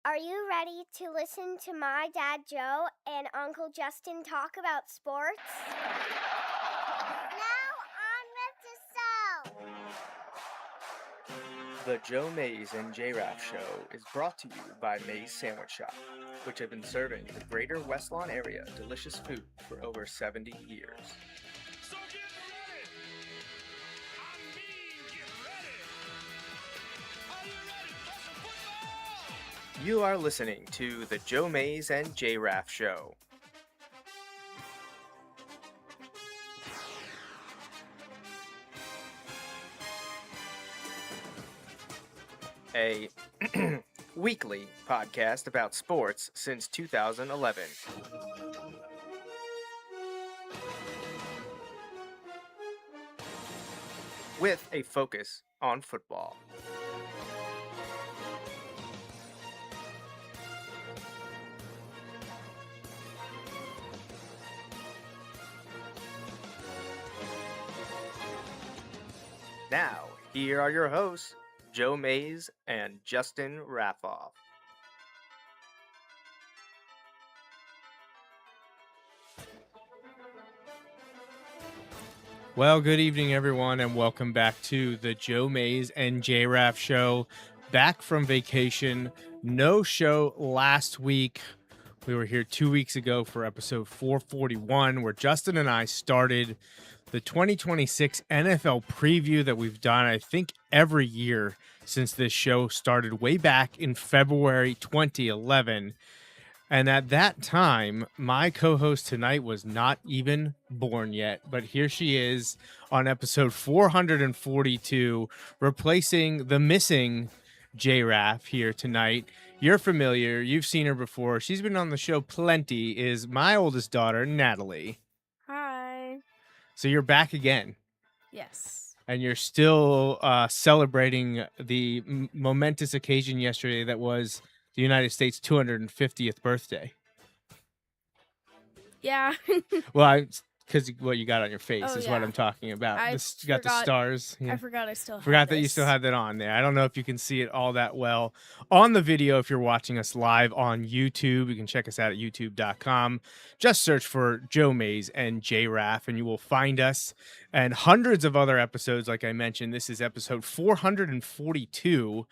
Are you ready to listen to my dad Joe and Uncle Justin talk about sports? Now on with the show. The Joe Mays and J-Raff Show is brought to you by Mays Sandwich Shop, which have been serving the greater West Lawn area delicious food for over 70 years. So get ready! I mean, get ready! Are you ready for some football? You are listening to the Joe Mays and J-Raff Show. A weekly podcast about sports since 2011. With a focus on football. Now, here are your hosts, Joe Mays and Justin Raffoff. Well, good evening, everyone, and welcome back to the Joe Mays and J-Raff Show. Back from vacation. No show last week. We were here 2 weeks ago for episode 441, where Justin and I started the 2026 NFL preview that we've done, I think, every year since this show started way back in February 2011. And at that time, my co-host tonight was not even born yet, but here she is on episode 442, replacing the missing J-Raff here tonight. You're familiar. You've seen her before. She's been on the show plenty, is my oldest daughter, Natalie. Hi. So you're back again. Yes. And you're still celebrating the momentous occasion yesterday that was the United States' 250th birthday. Yeah. Well, because what you got on your face Oh, is what yeah. I'm talking about. I You got the forgot- stars. Yeah. I forgot I still had Forgot that you this. still had that on there. I don't know if you can see it all that well on the video. If you're watching us live on YouTube, you can check us out at youtube.com. Just search for Joe Mays and J-Raff and you will find us, and hundreds of other episodes. Like I mentioned, this is episode 442,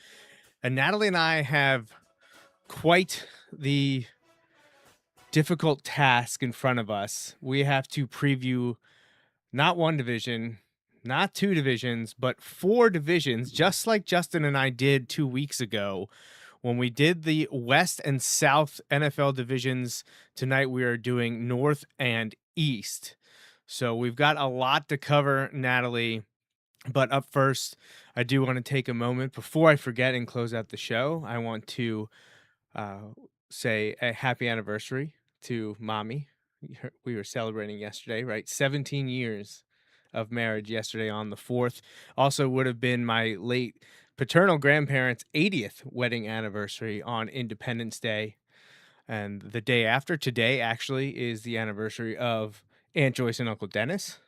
and Natalie and I have quite the difficult task in front of us. We have to preview not one division, not two divisions, but four divisions, just like Justin and I did 2 weeks ago when we did the West and South NFL divisions. Tonight we are doing North and East. So we've got a lot to cover, Natalie. But up first, I do want to take a moment before I forget and close out the show. I want to say a happy anniversary to Mommy. We were celebrating yesterday, right? 17 years of marriage yesterday on the 4th. Also would have been my late paternal grandparents' 80th wedding anniversary on Independence Day. And the day after today actually is the anniversary of Aunt Joyce and Uncle Dennis.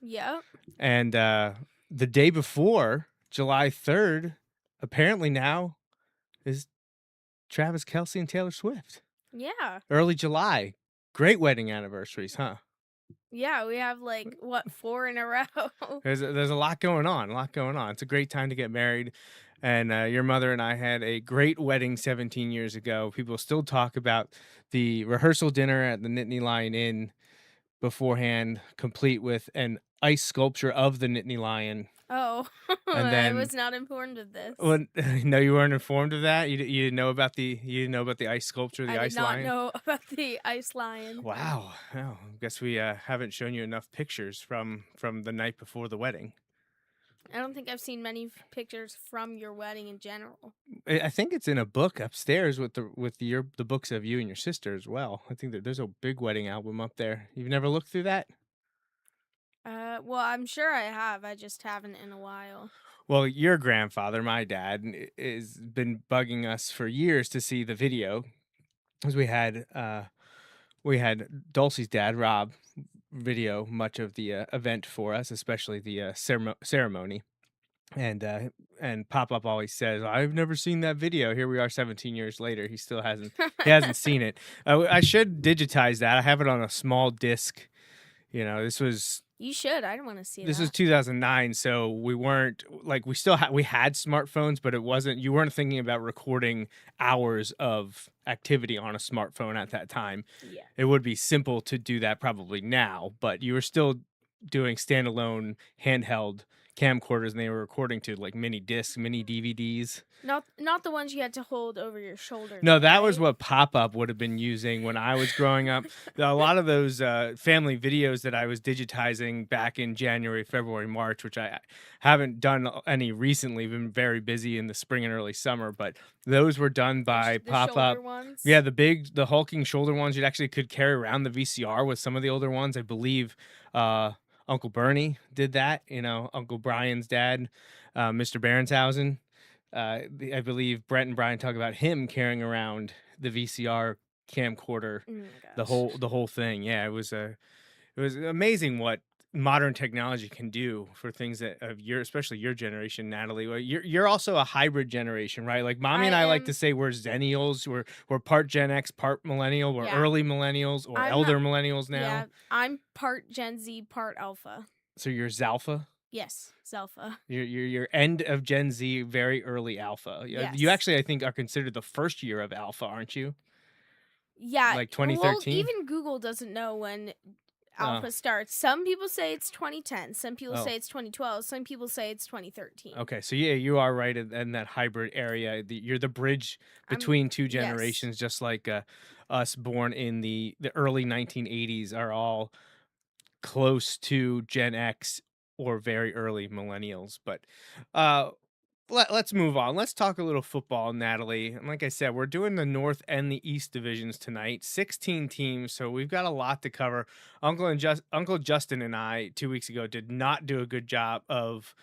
Yep. And the day before, July 3rd, apparently now is Travis Kelce and Taylor Swift. Yeah. Early July. Great wedding anniversaries, huh? Yeah, we have 4 in a row. There's a lot going on, It's a great time to get married. And your mother and I had a great wedding 17 years ago. People still talk about the rehearsal dinner at the Nittany Lion Inn beforehand, complete with an ice sculpture of the Nittany Lion. Oh, And I then- was not informed of this. Well, no, you weren't informed of that. You didn't know about the ice sculpture, the I ice did not lion. know about the ice lion. Wow. Well, I guess we haven't shown you enough pictures from the night before the wedding. I don't think I've seen many pictures from your wedding in general. I think it's in a book upstairs with the books of you and your sister as well. I think that there's a big wedding album up there. You've never looked through that? Well, I'm sure I have. I just haven't in a while. Well, your grandfather, my dad, has been bugging us for years to see the video, because we had Dulcie's dad, Rob, video much of the event for us, especially the ceremony. And And Pop Up always says, "I've never seen that video." Here we are, 17 years later. He still hasn't. He hasn't seen it. I should digitize that. I have it on a small disc. You know, You should. I don't want to see this that. was 2009, so we weren't like we had smartphones, but you weren't thinking about recording hours of activity on a smartphone at that time. Yeah. It would be simple to do that probably now, but you were still doing standalone handheld camcorders, and they were recording to like mini discs, mini DVDs. Not the ones you had to hold over your shoulder. No, though, that was right? what Pop Up would have been using when I was growing up. A lot of those family videos that I was digitizing back in January, February, March, which I haven't done any recently, been very busy in the spring and early summer, but those were done by The Pop Up. shoulder ones. Yeah, the hulking shoulder ones you actually could carry around the VCR with some of the older ones. I believe Uncle Bernie did that, Uncle Brian's dad, Mr. Berenshausen. I believe Brent and Brian talk about him carrying around the VCR camcorder, Oh my the gosh. whole thing. Yeah, it was amazing what modern technology can do for things that especially your generation, Natalie. Well, you're also a hybrid generation, right? Like Mommy and I like to say we're Zennials. We're part Gen X, part millennial. We're Yeah. early millennials or I'm elder millennials now. Yeah, I'm part Gen Z, part Alpha. So you're Zalpha. Yes, Zalpha. You're end of Gen Z, very early Alpha. You Yes. actually, I think, are considered the first year of Alpha, aren't you? Yeah. Like Well, 2013? even Google doesn't know when Oh. Alpha starts. Some people say it's 2010. Some people Oh. say it's 2012. Some people say it's 2013. Okay, so yeah, you are right in that hybrid area. You're the bridge between two yes. generations, just like us born in the early 1980s are all close to Gen X or very early millennials. But let's move on. Let's talk a little football, Natalie. And like I said, we're doing the North and the East divisions tonight. 16 teams, so we've got a lot to cover. Uncle Justin and I 2 weeks ago did not do a good job of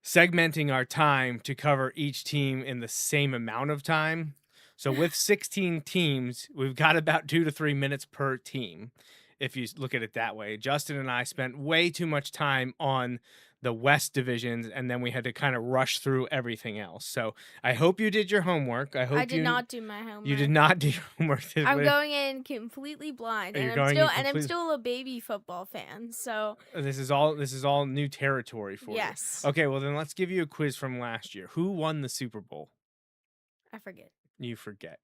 segmenting our time to cover each team in the same amount of time. So with 16 teams, we've got about 2 to 3 minutes per team. If you look at it that way, Justin and I spent way too much time on the West divisions, and then we had to kind of rush through everything else. So I hope you did your homework. I did not do my homework. You did not do your homework. I'm going in completely blind, and I'm still a baby football fan. So this is all new territory for you. yes. Okay, well then let's give you a quiz from last year. Who won the Super Bowl? I forget. You forget.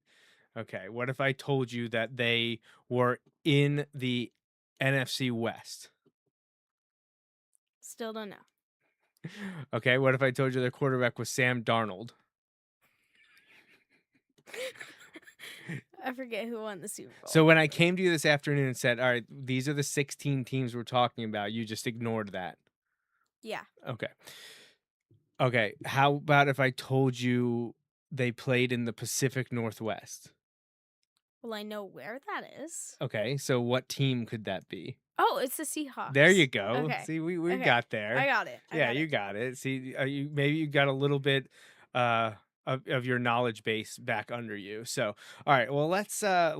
Okay, what if I told you that they were in the NFC West? Still don't know. Okay, what if I told you their quarterback was Sam Darnold? I forget who won the Super Bowl. So when I came to you this afternoon and said, all right, these are the 16 teams we're talking about, you just ignored that. Yeah. Okay, how about if I told you they played in the Pacific Northwest? Well, I know where that is. Okay, so what team could that be? Oh, it's the Seahawks. There you go. Okay. See, we Okay. got there. I got it. You got it. See, maybe you got a little bit of your knowledge base back under you. So, all right. Well, let's start.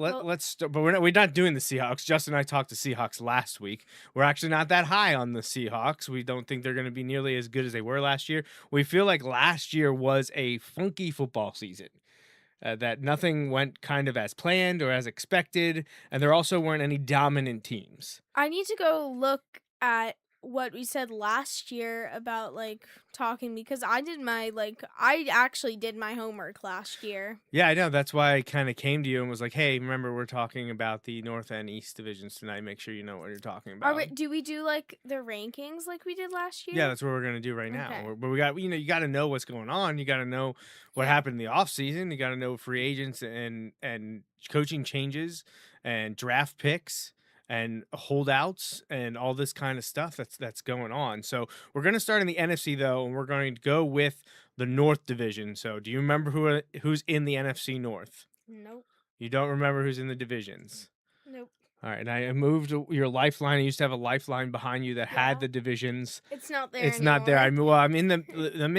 But we're not doing the Seahawks. Justin and I talked to Seahawks last week. We're actually not that high on the Seahawks. We don't think they're going to be nearly as good as they were last year. We feel like last year was a funky football season. That nothing went kind of as planned or as expected, and there also weren't any dominant teams. I need to go look at what we said last year about talking, because I actually did my homework last year. Yeah, I know. That's why I kind of came to you and was like, "Hey, remember we're talking about the North and East divisions tonight. Make sure you know what you're talking about." Do we do the rankings like we did last year? Yeah, that's what we're gonna do right now. Okay. But we got you got to know what's going on. You got to know what happened in the off season. You got to know free agents and coaching changes and draft picks and holdouts and all this kind of stuff that's going on. So we're going to start in the NFC though, and we're going to go with the North Division. So do you remember who's in the NFC North? Nope. You don't remember who's in the divisions? Nope. All right, and I moved your lifeline. I used to have a lifeline behind you that had the divisions. It's not there. It's not there. I'm in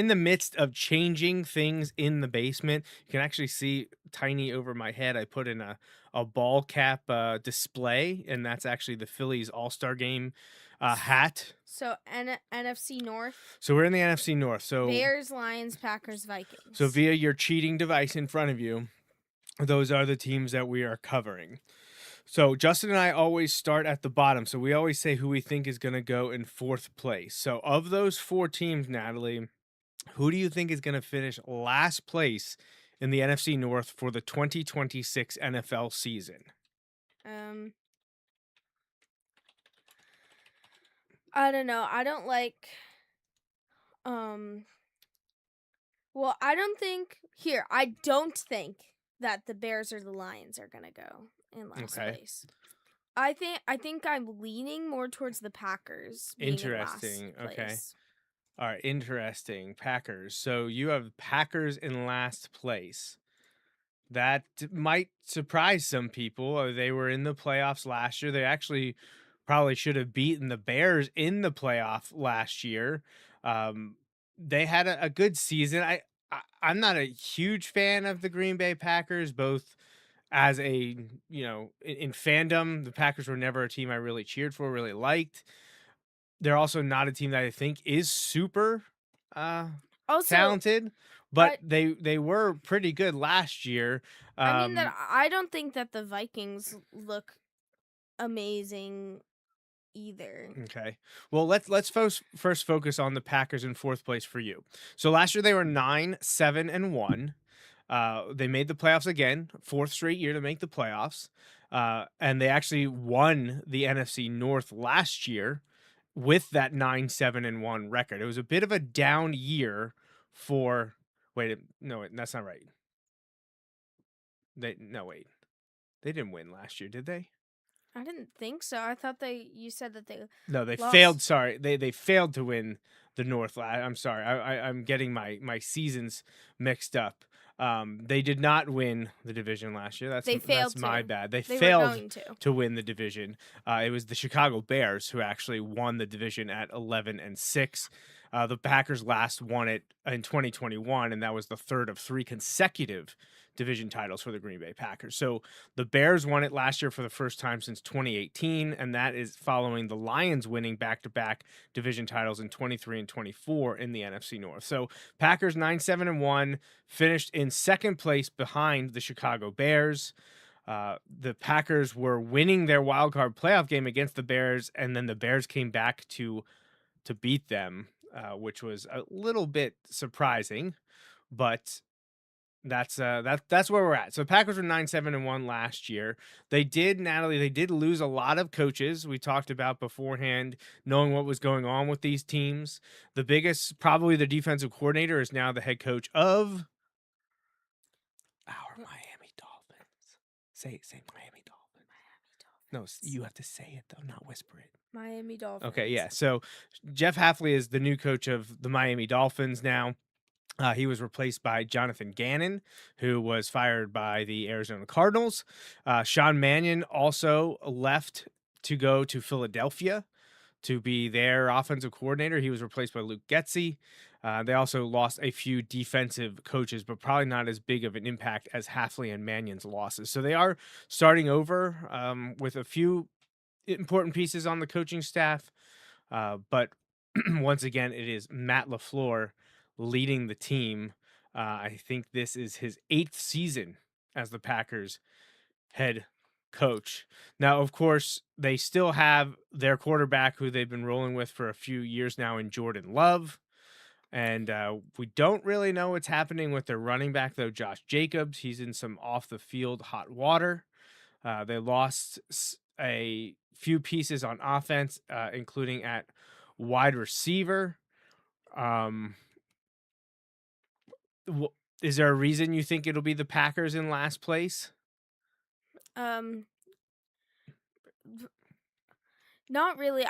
the midst of changing things in the basement. You can actually see tiny over my head. I put in a ball cap display, and that's actually the Phillies All-Star game hat. So NFC North, So we're in the NFC North. So Bears, Lions, Packers, Vikings. So via your cheating device in front of you, those are the teams that we are covering. So Justin and I always start at the bottom. So we always say who we think is going to go in fourth place. So of those 4 teams, Natalie, who do you think is going to finish last place in the NFC North for the 2026 NFL season? I don't know. I don't like well, I don't think that the Bears or the Lions are going to go in last place. I think I'm leaning more towards the Packers being Interesting. in last place. All right, interesting. Packers. So you have Packers in last place. That might surprise some people. They were in the playoffs last year. They actually probably should have beaten the Bears in the playoff last year. They had a good season. I'm not a huge fan of the Green Bay Packers, both as a, in fandom. The Packers were never a team I really cheered for, really liked. They're also not a team that I think is super talented, but they were pretty good last year. I mean that I don't think that the Vikings look amazing either. Okay. Well, let's first focus on the Packers in fourth place for you. So last year they were 9-7-1. They made the playoffs again, 4th straight year to make the playoffs. And they actually won the NFC North last year with that 9-7-1 record. It was a bit of a down year for no, that's not right. They didn't win last year, did they? I didn't think so. I thought you said that they lost. Failed. Sorry, they failed to win the North. I'm sorry. I'm getting my seasons mixed up. They did not win the division last year. That's my bad. They failed to win the division. It was the Chicago Bears who actually won the division at 11-6. The Packers last won it in 2021, and that was the 3rd of 3 consecutive division titles for the Green Bay Packers. So the Bears won it last year for the first time since 2018, and that is following the Lions winning back-to-back division titles in 23 and 24 in the NFC North. So Packers 9-7-1, finished in 2nd place behind the Chicago Bears. The Packers were winning their wildcard playoff game against the Bears, and then the Bears came back to beat them, which was a little bit surprising, but that's where we're at. So Packers were 9-7-1 last year. Natalie, they did lose a lot of coaches. We talked about beforehand, knowing what was going on with these teams. The biggest, probably the defensive coordinator, is now the head coach of our Miami Dolphins. Say Miami Dolphins. No, you have to say it though, not whisper it. Miami Dolphins. Okay, yeah. So Jeff Hafley is the new coach of the Miami Dolphins now. He was replaced by Jonathan Gannon, who was fired by the Arizona Cardinals. Sean Mannion also left to go to Philadelphia to be their offensive coordinator. He was replaced by Luke Getsy. They also lost a few defensive coaches, but probably not as big of an impact as Hafley and Mannion's losses. So they are starting over with a few important pieces on the coaching staff. But once again, it is Matt LaFleur leading the team. I think this is his 8th season as the Packers head coach. Now, of course, they still have their quarterback who they've been rolling with for a few years now in Jordan Love. And we don't really know what's happening with their running back, though, Josh Jacobs. He's in some off-the-field hot water. They lost a few pieces on offense, including at wide receiver. Is there a reason you think it'll be the Packers in last place? Not really.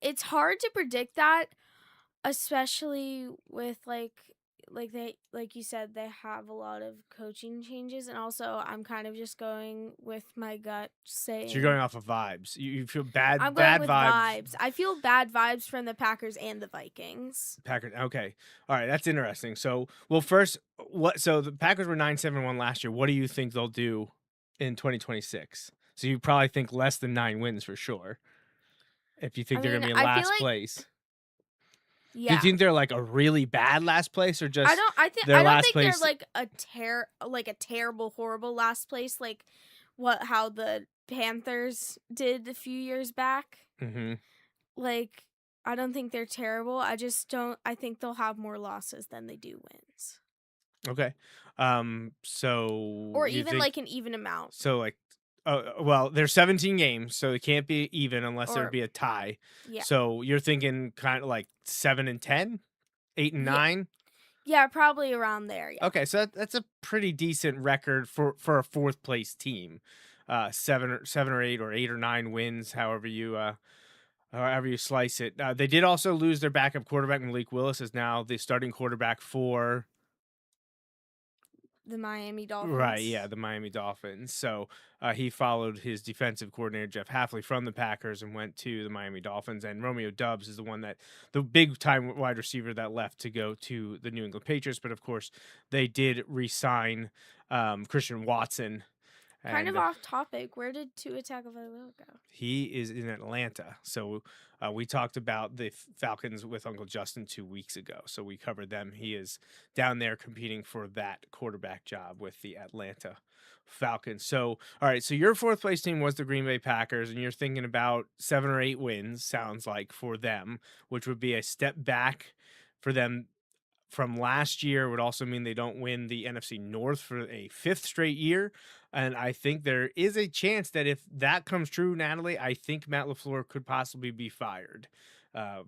It's hard to predict that, especially with like you said, they have a lot of coaching changes, and also I'm kind of just going with my gut saying. So you're going off of vibes. You feel bad. I'm bad going with vibes. I feel bad vibes from the Packers and the Vikings. Packers. Okay. All right. That's interesting. So, first, so the Packers were 9-7-1 last year. What do you think they'll do in 2026? So you probably think less than 9 wins for sure. if you think I they're mean, gonna be in I feel last like place. Do you yeah. think they're like a really bad last place, or just their I don't last think they're place? like a terrible horrible last place like how the Panthers did a few years back. Hmm. Like I don't think they're terrible. I think they'll have more losses than they do wins. Okay. So Or you even think like an even amount. so? Like, well, there's 17 games, so it can't be even unless there'd Or be a tie. yeah. So you're thinking kind of like 7-10, 8-9. Yeah. Yeah, probably around there, yeah. Okay, so that's a pretty decent record for a fourth place team. 7 or 8 or 8 or 9 wins, however you slice it. They did also lose their backup quarterback. Malik Willis is now the starting quarterback for The Miami right, Dolphins. yeah, the Miami Dolphins. So he followed his defensive coordinator Jeff Hafley from the Packers and went to the Miami Dolphins. And Romeo Dubs is the big time wide receiver that left to go to the New England Patriots. But of course, they did re-sign Christian Watson. Kind of And off topic. Where did Tua Tagovailoa go? he is in Atlanta. So we talked about the Falcons with Uncle Justin 2 weeks ago. So we covered them. He is down there competing for that quarterback job with the Atlanta Falcons. So, all right. So your fourth place team was the Green Bay Packers, and you're thinking about 7 or 8 wins, sounds like, for them, which would be a step back for them from last year. Would also mean they don't win the NFC North for a fifth straight year. And I think there is a chance that if that comes true, Natalie, I think Matt LaFleur could possibly be fired uh,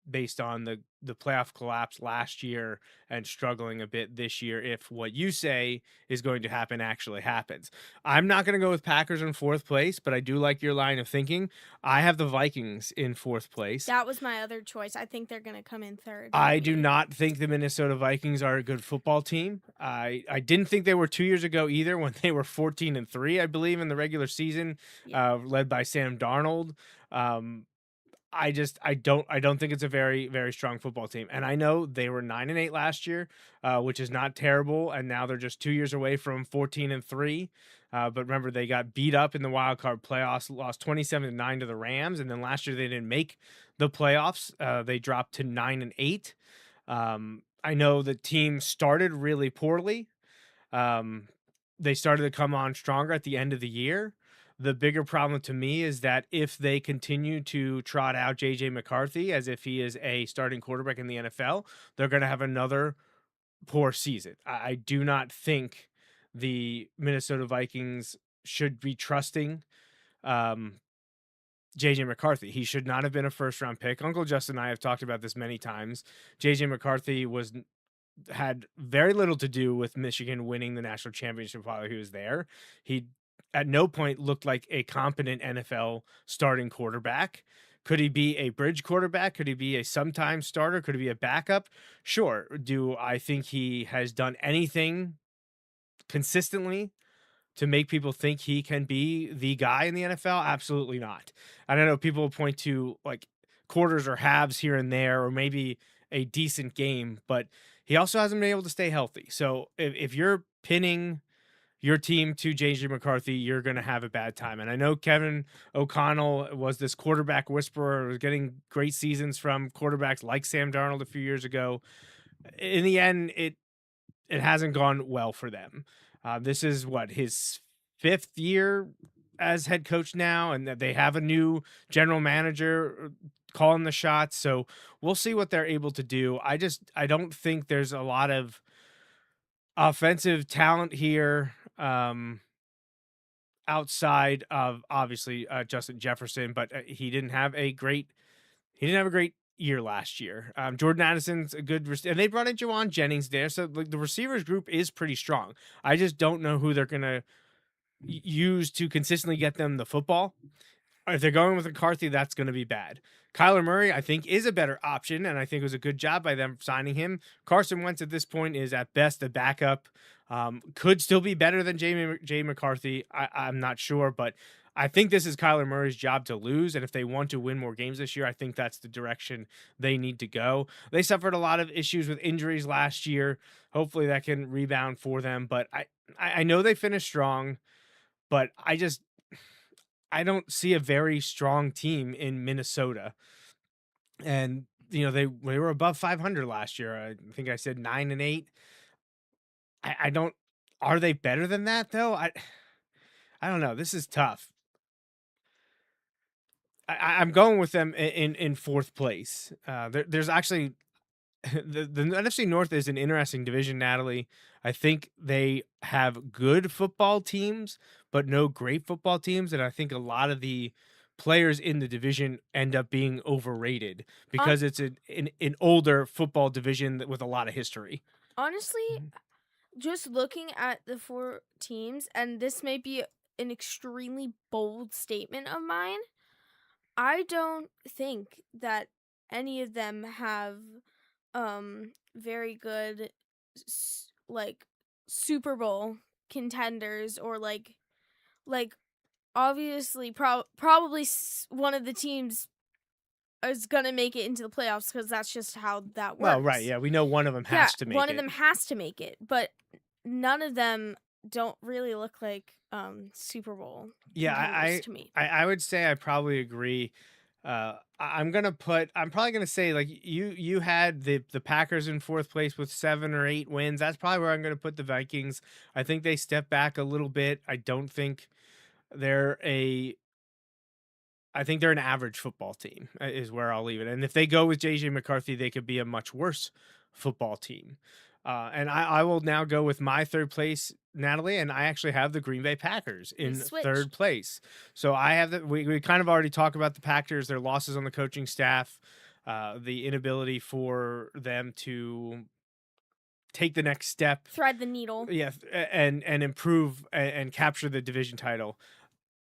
based on the playoff collapse last year and struggling a bit this year if what you say is going to happen actually happens. I'm not going to go with Packers in fourth place, but I do like your line of thinking. I have the Vikings in fourth place. That was my other choice. I think they're going to come in third. for I do me. not think the Minnesota Vikings are a good football team. I didn't think they were 2 years ago either when they were 14-3, I believe, in the regular season, Yeah. led by Sam Darnold. I don't think it's a very, very strong football team. And I know they were 9-8 last year, which is not terrible. And now they're just 2 years away from 14-3. But remember, they got beat up in the wild card playoffs, lost 27-9 to the Rams, and then last year they didn't make the playoffs. They dropped to 9-8. I know the team started really poorly. They started to come on stronger at the end of the year. The bigger problem to me is that if they continue to trot out JJ McCarthy as if he is a starting quarterback in the NFL, they're going to have another poor season. I do not think the Minnesota Vikings should be trusting JJ McCarthy. He should not have been a first round pick. Uncle Justin and I have talked about this many times. JJ McCarthy had very little to do with Michigan winning the national championship while he was there. He at no point looked like a competent NFL starting quarterback. Could he be a bridge quarterback? Could he be a sometime starter? Could he be a backup? Sure. Do I think he has done anything consistently to make people think he can be the guy in the NFL? Absolutely not. And I know people will point to like quarters or halves here and there, or maybe a decent game, but he also hasn't been able to stay healthy. So if you're pinning your team to JJ McCarthy, you're going to have a bad time. And I know Kevin O'Connell was this quarterback whisperer, was getting great seasons from quarterbacks like Sam Darnold a few years ago. In the end, it hasn't gone well for them. This is his fifth year as head coach now, and that they have a new general manager calling the shots. So we'll see what they're able to do. I don't think there's a lot of offensive talent here outside of obviously Justin Jefferson, but he didn't have a great year last year. Jordan Addison's a good and they brought in Jawan Jennings there, so like the receivers group is pretty strong. I just don't know who they're gonna use to consistently get them the football. If they're going with McCarthy, that's going to be bad. Kyler Murray, I think, is a better option, and I think it was a good job by them signing him. Carson Wentz at this point is at best a backup. Could still be better than Jay McCarthy. I'm not sure, but I think this is Kyler Murray's job to lose, and if they want to win more games this year, I think that's the direction they need to go. They suffered a lot of issues with injuries last year. Hopefully that can rebound for them, but I know they finished strong, but I don't see a very strong team in Minnesota. And they were above 500 last year. I think I said 9-8. I don't. Are they better than that though? I don't know. This is tough. I'm going with them in fourth place. There's actually the NFC North is an interesting division, Natalie. I think they have good football teams, but no great football teams, and I think a lot of the players in the division end up being overrated On because it's an older football division with a lot of history. honestly, Mhm. just looking at the four teams, and this may be an extremely bold statement of mine, I don't think that any of them have very good like Super Bowl contenders, or like obviously probably one of the teams is going to make it into the playoffs, cuz that's just how that Well, right, works. yeah, we know one of them Yeah, has to make one of it. them has to make it, but none of them don't really look like Super Bowl Yeah, contenders to me. I would say I probably agree. I'm probably gonna say like you had the Packers in fourth place with 7 or 8 wins. That's probably where I'm gonna put the Vikings. I think they step back a little bit. They're a I think they're an average football team, is where I'll leave it. And if they go with JJ McCarthy, they could be a much worse football team. And I will now go with my third place, Natalie, and I actually have the Green Bay Packers We in third switched. place. So I have we kind of already talked about the Packers, their losses on the coaching staff, the inability for them to take the next step, Thread the needle. yeah, and improve and capture the division title.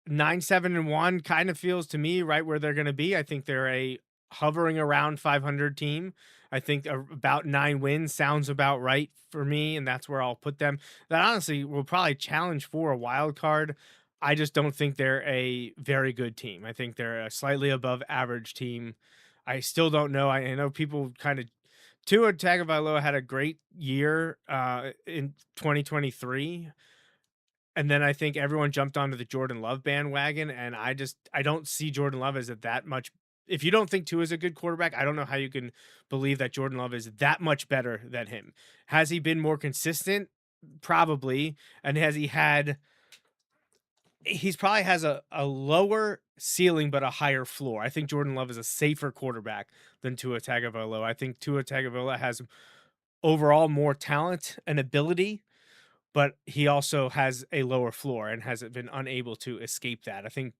9-7-1 kind of feels to me right where they're going to be. I think they're a hovering around 500 team. I think about 9 wins sounds about right for me, and that's where I'll put them. That honestly will probably challenge for a wild card. I just don't think they're a very good team. I think they're a slightly above average team. I still don't know. I know people kind of Tua Tagovailoa had a great year in 2023, and then I think everyone jumped onto the Jordan Love bandwagon, and I don't see Jordan Love as that much. If you don't think Tua is a good quarterback, I don't know how you can believe that Jordan Love is that much better than him. Has he been more consistent? Probably. And has he had he's probably has a lower ceiling but a higher floor. I think Jordan Love is a safer quarterback than Tua Tagovailoa. I think Tua Tagovailoa has overall more talent and ability, but he also has a lower floor and has been unable to escape that. I think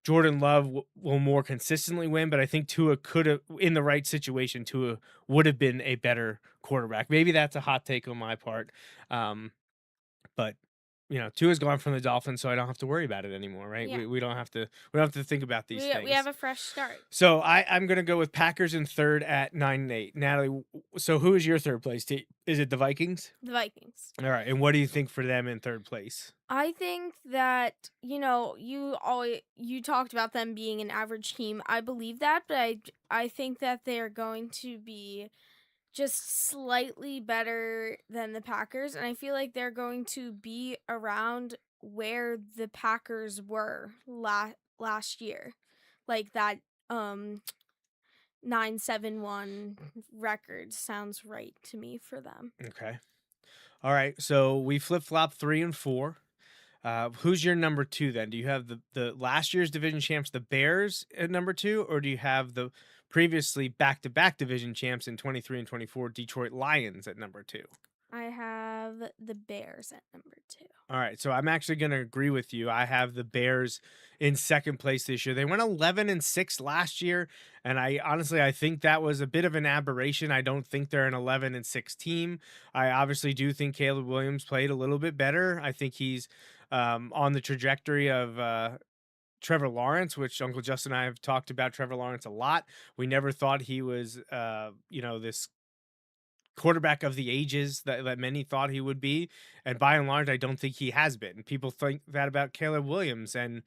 Jordan Love will more consistently win, but I think Tua could have, in the right situation, Tua would have been a better quarterback. Maybe that's a hot take on my part, but Tua's gone from the Dolphins, so I don't have to worry about it anymore, right? Yeah. We don't have to think about these things. We have a fresh start. So I'm gonna go with Packers in third at 9-8. Natalie, so who is your third place team? Is it the Vikings? The Vikings. All right, and what do you think for them in third place? I think that you talked about them being an average team. I believe that, but I think that they're going to be just slightly better than the Packers, and I feel like they're going to be around where the Packers were last year. Like that 9-7-1 record sounds right to me for them. Okay. All right. So we flip flop 3 and 4. Who's your number 2 then? Do you have the last year's division champs, the Bears, at number 2, or do you have the previously back-to-back division champs in 23 and 24 Detroit Lions at number 2? I have the Bears at number 2. All right, so I'm actually going to agree with you. I have the Bears in second place this year. They went 11-6 last year, and I think that was a bit of an aberration. I don't think they're an 11-6 team. I obviously do think Caleb Williams played a little bit better. I think he's on the trajectory of Trevor Lawrence, which Uncle Justin and I have talked about Trevor Lawrence a lot. We never thought he was, this quarterback of the ages that many thought he would be. And by and large, I don't think he has been. People think that about Caleb Williams, and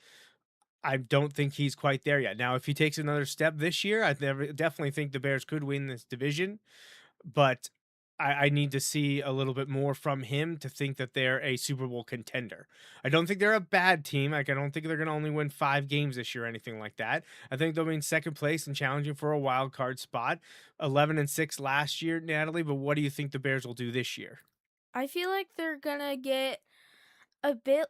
I don't think he's quite there yet. Now, if he takes another step this year, definitely think the Bears could win this division. But I need to see a little bit more from him to think that they're a Super Bowl contender. I don't think they're a bad team. Like, I don't think they're going to only win 5 games this year or anything like that. I think they'll be in second place and challenging for a wild card spot. 11-6 last year, Natalie. But what do you think the Bears will do this year? I feel like they're gonna get a bit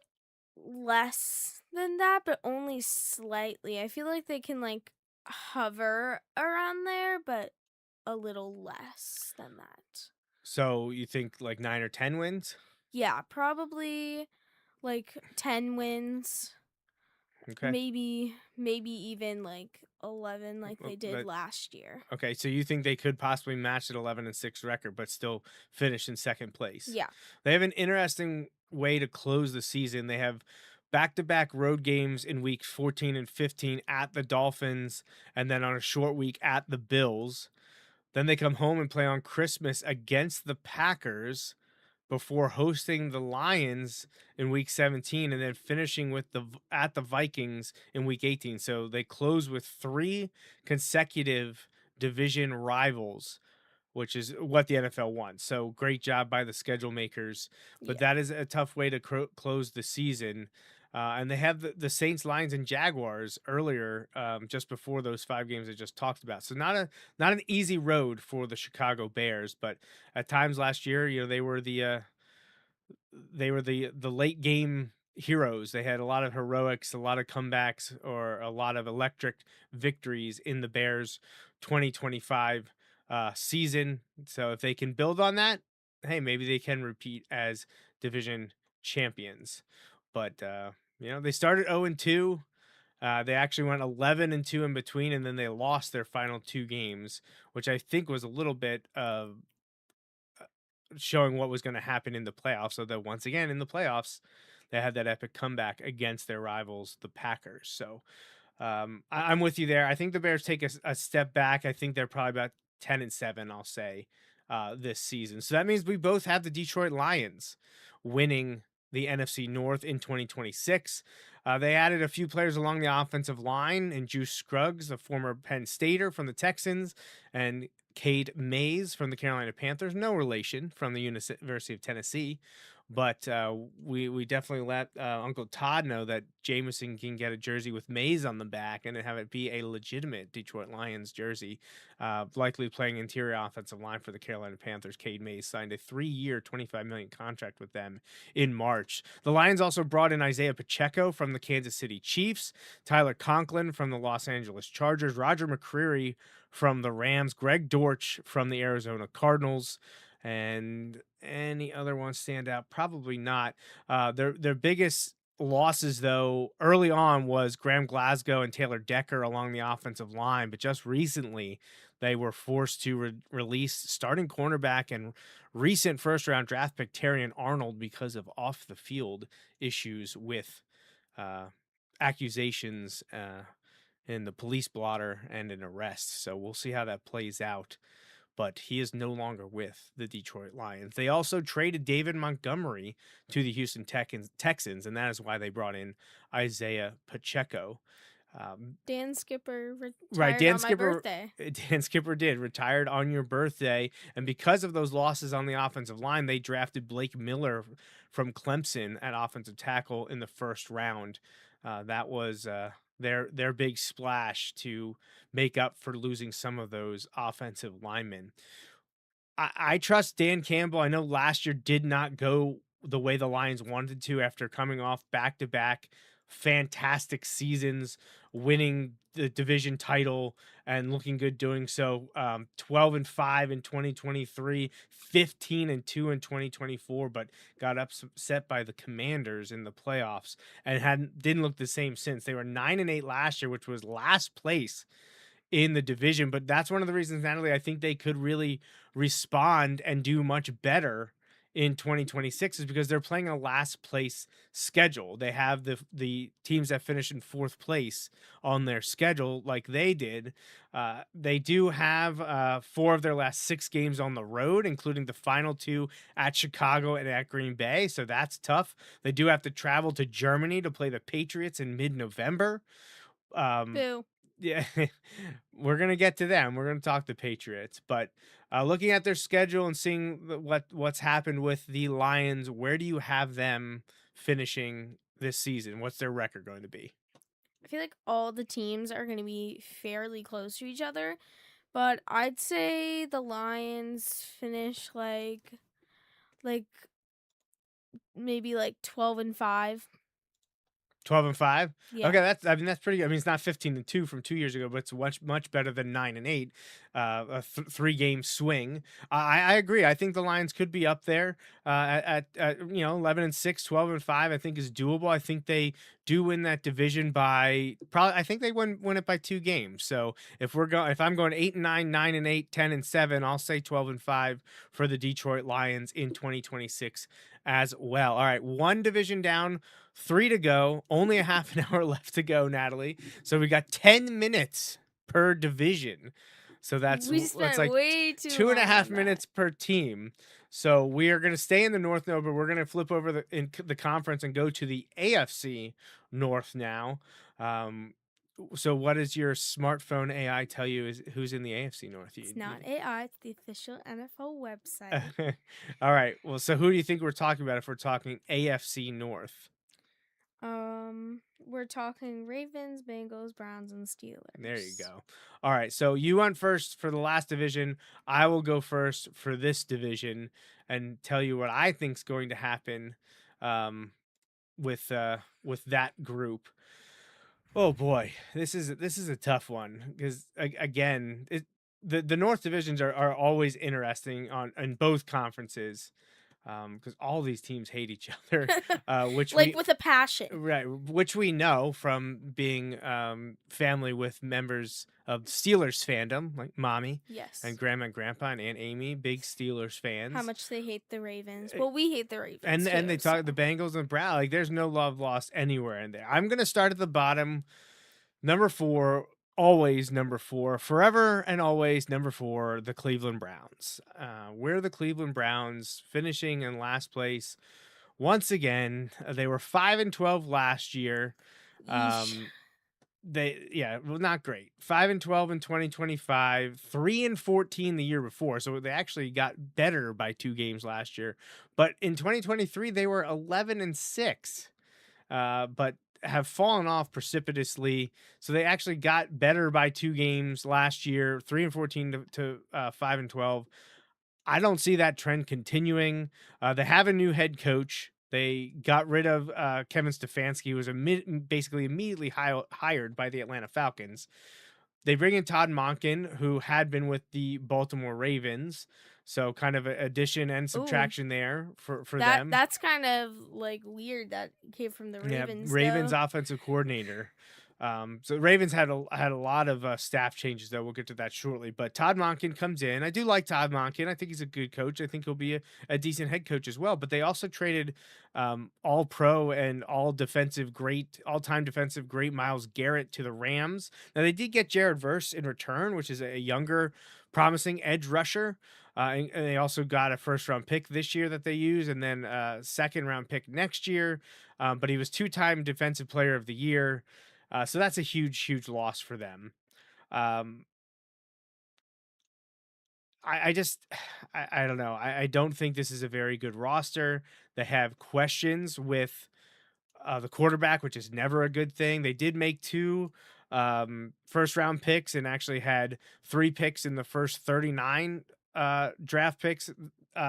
less than that, but only slightly. I feel like they can like hover around there, but a little less than that. So you think like 9 or 10 wins? Yeah, probably like 10 wins. Okay. Maybe even like 11 like Well, they did last year. Okay, so you think they could possibly match an 11-6 record, but still finish in second place? Yeah. They have an interesting way to close the season. They have back-to-back road games in weeks 14 and 15 at the Dolphins, and then on a short week at the Bills. Then they come home and play on Christmas against the Packers before hosting the Lions in week 17 and then finishing with at the Vikings in week 18. So they close with 3 consecutive division rivals, which is what the NFL wants. So great job by the schedule makers, but Yeah. that is a tough way to close the season. And they have the Saints, Lions, and Jaguars earlier, just before those 5 games I just talked about. So not an easy road for the Chicago Bears, but at times last year, they were the late game heroes. They had a lot of heroics, a lot of comebacks, or a lot of electric victories in the Bears 2025 season. So if they can build on that, hey, maybe they can repeat as division champions. But they started 0-2. They actually went 11-2 in between, and then they lost their final 2 games, which I think was a little bit of showing what was going to happen in the playoffs. So that once again in the playoffs, they had that epic comeback against their rivals, the Packers. So I'm with you there. I think the Bears take a step back. I think they're probably about 10-7, I'll say, this season. So that means we both have the Detroit Lions winning the NFC North in 2026. They added a few players along the offensive line, and Juice Scruggs, a former Penn Stater from the Texans, and Cade Mays from the Carolina Panthers. No relation, from the University of Tennessee. But we definitely let Uncle Todd know that Jameson can get a jersey with Mays on the back and have it be a legitimate Detroit Lions jersey. Likely playing interior offensive line for the Carolina Panthers. Cade Mays signed a 3-year, $25 million contract with them in March. The Lions also brought in Isaiah Pacheco from the Kansas City Chiefs, Tyler Conklin from the Los Angeles Chargers, Roger McCreary from the Rams, Greg Dortch from the Arizona Cardinals, and any other ones stand out? Probably not. Their biggest losses, though, early on was Graham Glasgow and Taylor Decker along the offensive line, but just recently they were forced to release starting cornerback and recent first-round draft pick Terrion Arnold because of off-the-field issues with accusations in the police blotter and an arrest. So we'll see how that plays out. But he is no longer with the Detroit Lions. They also traded David Montgomery to the Houston Texans, and that is why they brought in Isaiah Pacheco. Dan Skipper retired Right, Dan on my Skipper. birthday. Dan Skipper did retired on your birthday, and because of those losses on the offensive line, they drafted Blake Miller from Clemson at offensive tackle in the first round. That was their big splash to make up for losing some of those offensive linemen. I trust Dan Campbell. I know last year did not go the way the Lions wanted to after coming off back-to-back fantastic seasons, winning the division title and looking good doing so. 12-5 in 2023, 15-2 in 2024, but got upset by the Commanders in the playoffs and didn't look the same since. They were 9-8 last year, which was last place in the division. But that's one of the reasons, Natalie, I think they could really respond and do much better in 2026 is because they're playing a last place schedule. They have the teams that finish in fourth place on their schedule like they did. They do have 4 of their last 6 games on the road, including the final 2 at Chicago and at Green Bay. So that's tough. They do have to travel to Germany to play the Patriots in mid-November. Boo. Yeah, we're gonna get to them. We're gonna talk the Patriots, but looking at their schedule and seeing what's happened with the Lions, where do you have them finishing this season? What's their record going to be? I feel like all the teams are going to be fairly close to each other, but I'd say the Lions finish like maybe like 12-5. 12-5. Yeah. Okay, that's pretty good. I mean, it's not 15-2 from 2 years ago, but it's much better than 9-8. A 3 game swing. I agree. I think the Lions could be up there at 11-6, 12-5. I think is doable. I think they do win that division by probably. I think they win it by 2 games. So if I'm going 8-9, 9-8, 10-7, I'll say 12-5 for the Detroit Lions in 2026 as well. All right, one division down. 3 to go, only a half an hour left to go, Natalie. So we got 10 minutes per division. So that's We that's spent like way too two and a long half on minutes per team. So we are going to stay in the North now, but we're going to flip over the conference and go to the AFC North now. So what does your smartphone AI tell you is who's in the AFC North? It's not AI, it's the official NFL website. All right. Well, so who do you think we're talking about if we're talking AFC North? We're talking Ravens, Bengals, Browns, and Steelers. There you go. All right. So you went first for the last division. I will go first for this division and tell you what I think is going to happen um, with that group. Oh boy, this is a tough one because again, the North divisions are always interesting on in both conferences because all these teams hate each other, which Like we with a passion. right, which we know from being family with members of Steelers fandom, like mommy Yes. and grandma and grandpa and Aunt Amy, big Steelers fans. How much they hate the Ravens. Well, we hate the Ravens And they too, talk so. the Bengals and Brown. Like there's no love lost anywhere in there. I'm gonna start at the bottom. Number 4, always number 4, forever and always number 4, the Cleveland Browns. We're the Cleveland Browns finishing in last place once again. They were 5-12 last year. Yeesh. Well, not great. 5-12 in 2025, 3-14 the year before. So they actually got better by 2 games last year. But in 2023, they were 11-6. But have fallen off precipitously. So they actually got better by 2 games last year, 3-14 to 5-12. I don't see that trend continuing. They have a new head coach. They got rid of Kevin Stefanski, who was basically immediately hired by the Atlanta Falcons. They bring in Todd Monken, who had been with the Baltimore Ravens. So kind of an addition and subtraction there for them. That's kind of like weird that came from the Ravens. Yeah, Ravens though. offensive coordinator. So the Ravens had a lot of staff changes, though. We'll get to that shortly. But Todd Monken comes in. I do like Todd Monken. I think he's a good coach. I think he'll be a decent head coach as well. But they also traded all pro and all-time defensive great Myles Garrett to the Rams. Now they did get Jared Verse in return, which is a younger, promising edge rusher. And they also got a first-round pick this year that they use, and then a second-round pick next year. But he was 2-time Defensive Player of the Year. So that's a huge loss for them. I just, I don't know. I don't think this is a very good roster. They have questions with the quarterback, which is never a good thing. They did make 2 first round picks and actually had 3 picks in the first 39 draft picks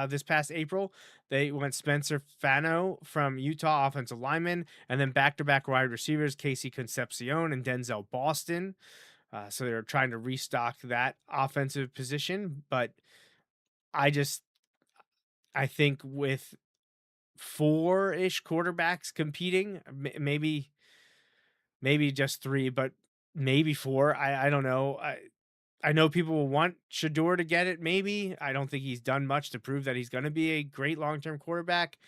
this past April. They went Spencer Fano from Utah, offensive lineman, and then back-to-back wide receivers, Casey Concepcion and Denzel Boston. So they're trying to restock that offensive position. But I think with 4-ish quarterbacks competing, maybe just 3, but maybe 4. I don't know. I know people will want Shador to get it. Maybe I don't think he's done much to prove that he's going to be a great long-term quarterback.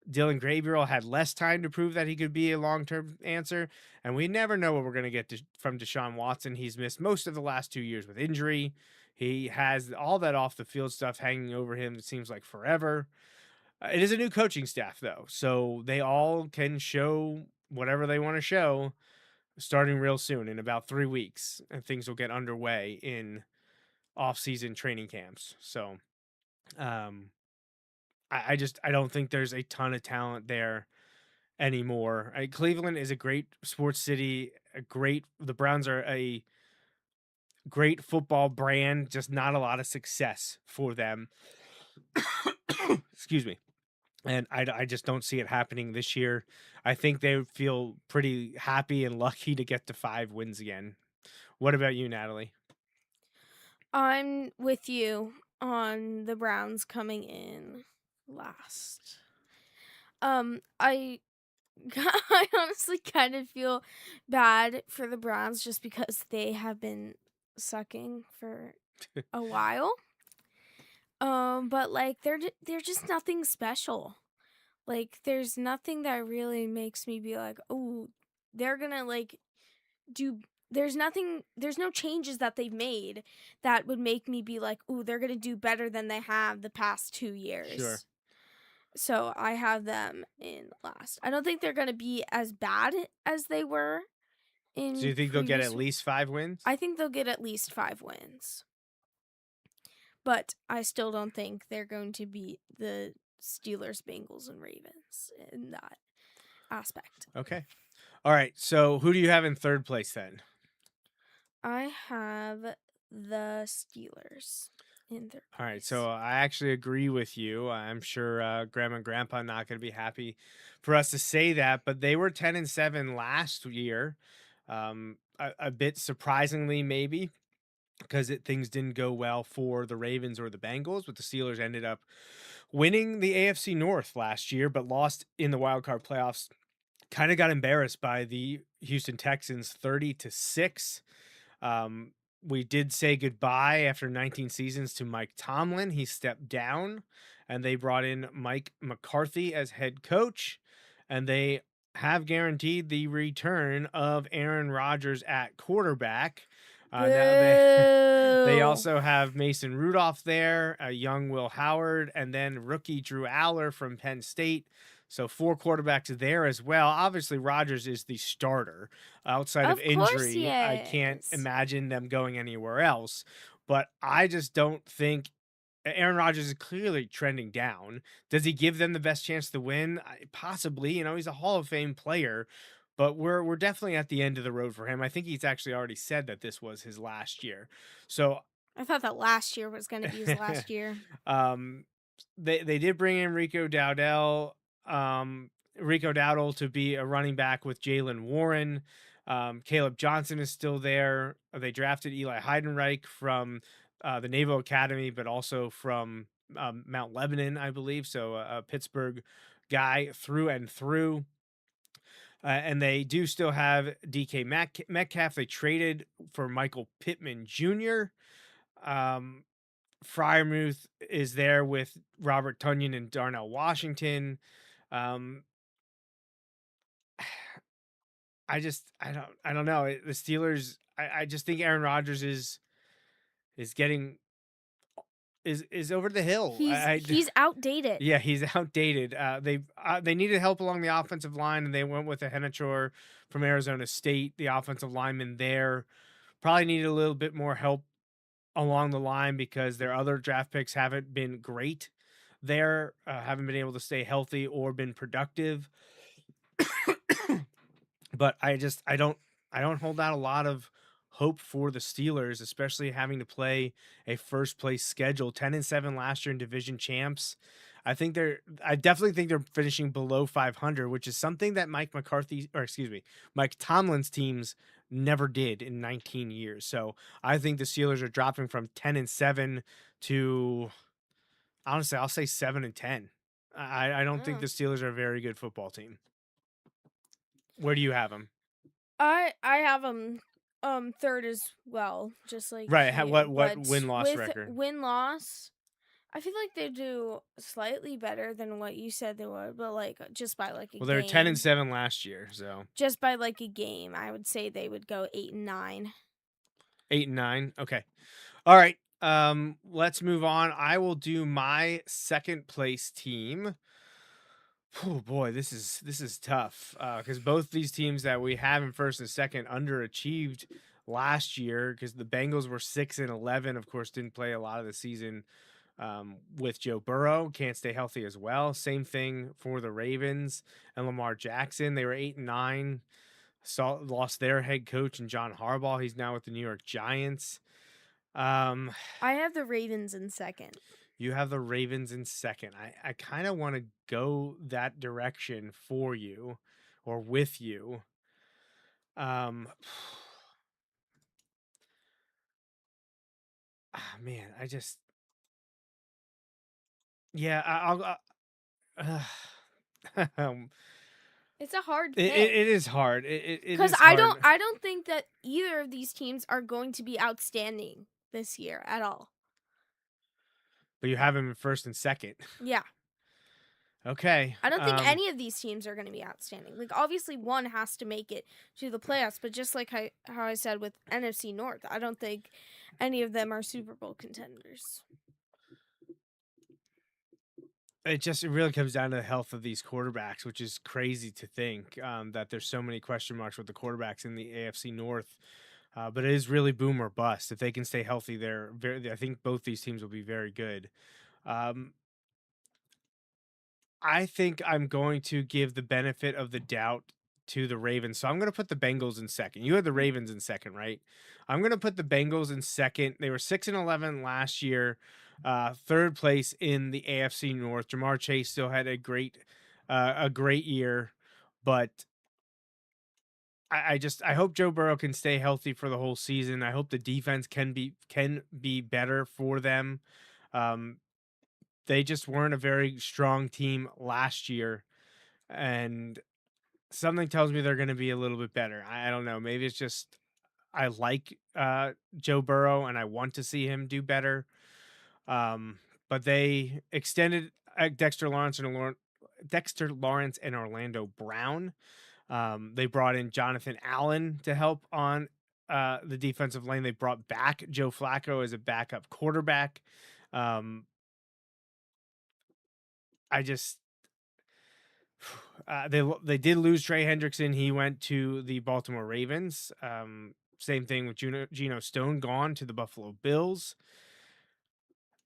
Dylan Gabriel had less time to prove that he could be a long-term answer, and we never know what we're going to get from Deshaun Watson. He's missed most of the last 2 years with injury. He has all that off-the-field stuff hanging over him. It seems like forever. It is a new coaching staff, though, so they all can show whatever they want to show. starting real soon in about 3 weeks, and things will get underway in off-season training camps. So, um, I don't think there's a ton of talent there anymore. Cleveland is a great sports city, the Browns are a great football brand, just not a lot of success for them. Excuse me. And I just don't see it happening this year. I think they feel pretty happy and lucky to get to 5 wins again. What about you, Natalie? I'm with you on the Browns coming in last. I I honestly kind of feel bad for the Browns just because they have been sucking for a while. But like they're just nothing special. Like there's nothing that really makes me be like, "Oh, they're going to like do there's no changes that they've made that would make me be like, "Ooh, they're going to do better than they have the past 2 years." Sure. So I have them in last. I don't think they're going to be as bad as they were in So you think they'll get previous. at least 5 wins? I think they'll get at least 5 wins. But I still don't think they're going to beat the Steelers, Bengals, and Ravens in that aspect. Okay. All right. So who do you have in third place then? I have the Steelers in third place. All right. So I actually agree with you. I'm sure Grandma and Grandpa not going to be happy for us to say that, but they were 10-7 last year. A bit surprisingly, maybe, because things didn't go well for the Ravens or the Bengals, but the Steelers ended up winning the AFC North last year, but lost in the wild card playoffs. Kind of got embarrassed by the Houston Texans 30-6. We did say goodbye after 19 seasons to Mike Tomlin. He stepped down, and they brought in Mike McCarthy as head coach, and they have guaranteed the return of Aaron Rodgers at quarterback. Now they Boo. also have Mason Rudolph there, a young Will Howard, and then rookie Drew Aller from Penn State. So 4 quarterbacks there as well. Obviously, Rodgers is the starter. Outside of Of course injury, he I can't is. imagine them going anywhere else. But I just don't think Aaron Rodgers is clearly trending down. Does he give them the best chance to win? Possibly. He's a Hall of Fame player, but we're definitely at the end of the road for him. I think he's actually already said that this was his last year. So I thought that last year was going to be his last year. They did bring in Rico Dowdle to be a running back with Jalen Warren. Caleb Johnson is still there. They drafted Eli Heidenreich from the Naval Academy, but also from Mount Lebanon, I believe. So a Pittsburgh guy through and through. And they do still have DK Metcalf. They traded for Michael Pittman Jr. Freiermuth is there with Robert Tunyon and Darnell Washington. I don't know. The Steelers, I just think Aaron Rodgers is getting is over the hill. He's outdated. Yeah, he's outdated. They needed help along the offensive line, and they went with a Henachor from Arizona State, the offensive lineman there. Probably needed a little bit more help along the line because their other draft picks haven't been great there, haven't been able to stay healthy or been productive. But I don't hold out a lot of hope for the Steelers, especially having to play a first place schedule. 10-7 last year in division champs. I definitely think they're finishing below 500, which is something that Mike Tomlin's teams never did in 19 years. So I think the Steelers are dropping from 10-7 to, honestly, I'll say 7-10. I don't think the Steelers are a very good football team. Where do you have them? I have them third as well, just like right. you, What but win-loss with record? Win-loss, I feel like they do slightly better than what you said they would, but like just by like a Well, they were game. 10-7 last year, so Just by like a game, I would say they would go 8-9. 8-9. Okay. All right. Let's move on. I will do my second place team. Oh boy, this is tough because both these teams that we have in first and second underachieved last year because the Bengals were 6-11. Of course, didn't play a lot of the season with Joe Burrow. Can't stay healthy as well. Same thing for the Ravens and Lamar Jackson. They were 8-9. Lost their head coach and John Harbaugh. He's now with the New York Giants. Um, I have the Ravens in second. You have the Ravens in second. I kind of want to go that direction for you or with you. Um, man, yeah, um, It's a hard it, pick. it is hard. It Because is I hard. don't think that either of these teams are going to be outstanding this year at all. But you have them in first and second. Yeah. Okay. I don't think any of these teams are going to be outstanding. Like, obviously, one has to make it to the playoffs, but just like how I said with NFC North, I don't think any of them are Super Bowl contenders. It really comes down to the health of these quarterbacks, which is crazy to think that there's so many question marks with the quarterbacks in the AFC North. But it is really boom or bust. If they can stay healthy, I think both these teams will be very good. Um, I think I'm going to give the benefit of the doubt to the Ravens. So I'm going to put the Bengals in second. You had the Ravens in second, right? I'm going to put the Bengals in second. They were 6-11 last year, third place in the AFC North. Jamar Chase still had a great year, but I hope Joe Burrow can stay healthy for the whole season. I hope the defense can be better for them. Um, they just weren't a very strong team last year, and something tells me they're going to be a little bit better. I don't know. Maybe it's just I like Joe Burrow and I want to see him do better. But they extended Dexter Lawrence and Orlando Brown. They brought in Jonathan Allen to help on the defensive lane. They brought back Joe Flacco as a backup quarterback. Um, I just they did lose Trey Hendrickson. He went to the Baltimore Ravens. Same thing with Geno Stone, gone to the Buffalo Bills.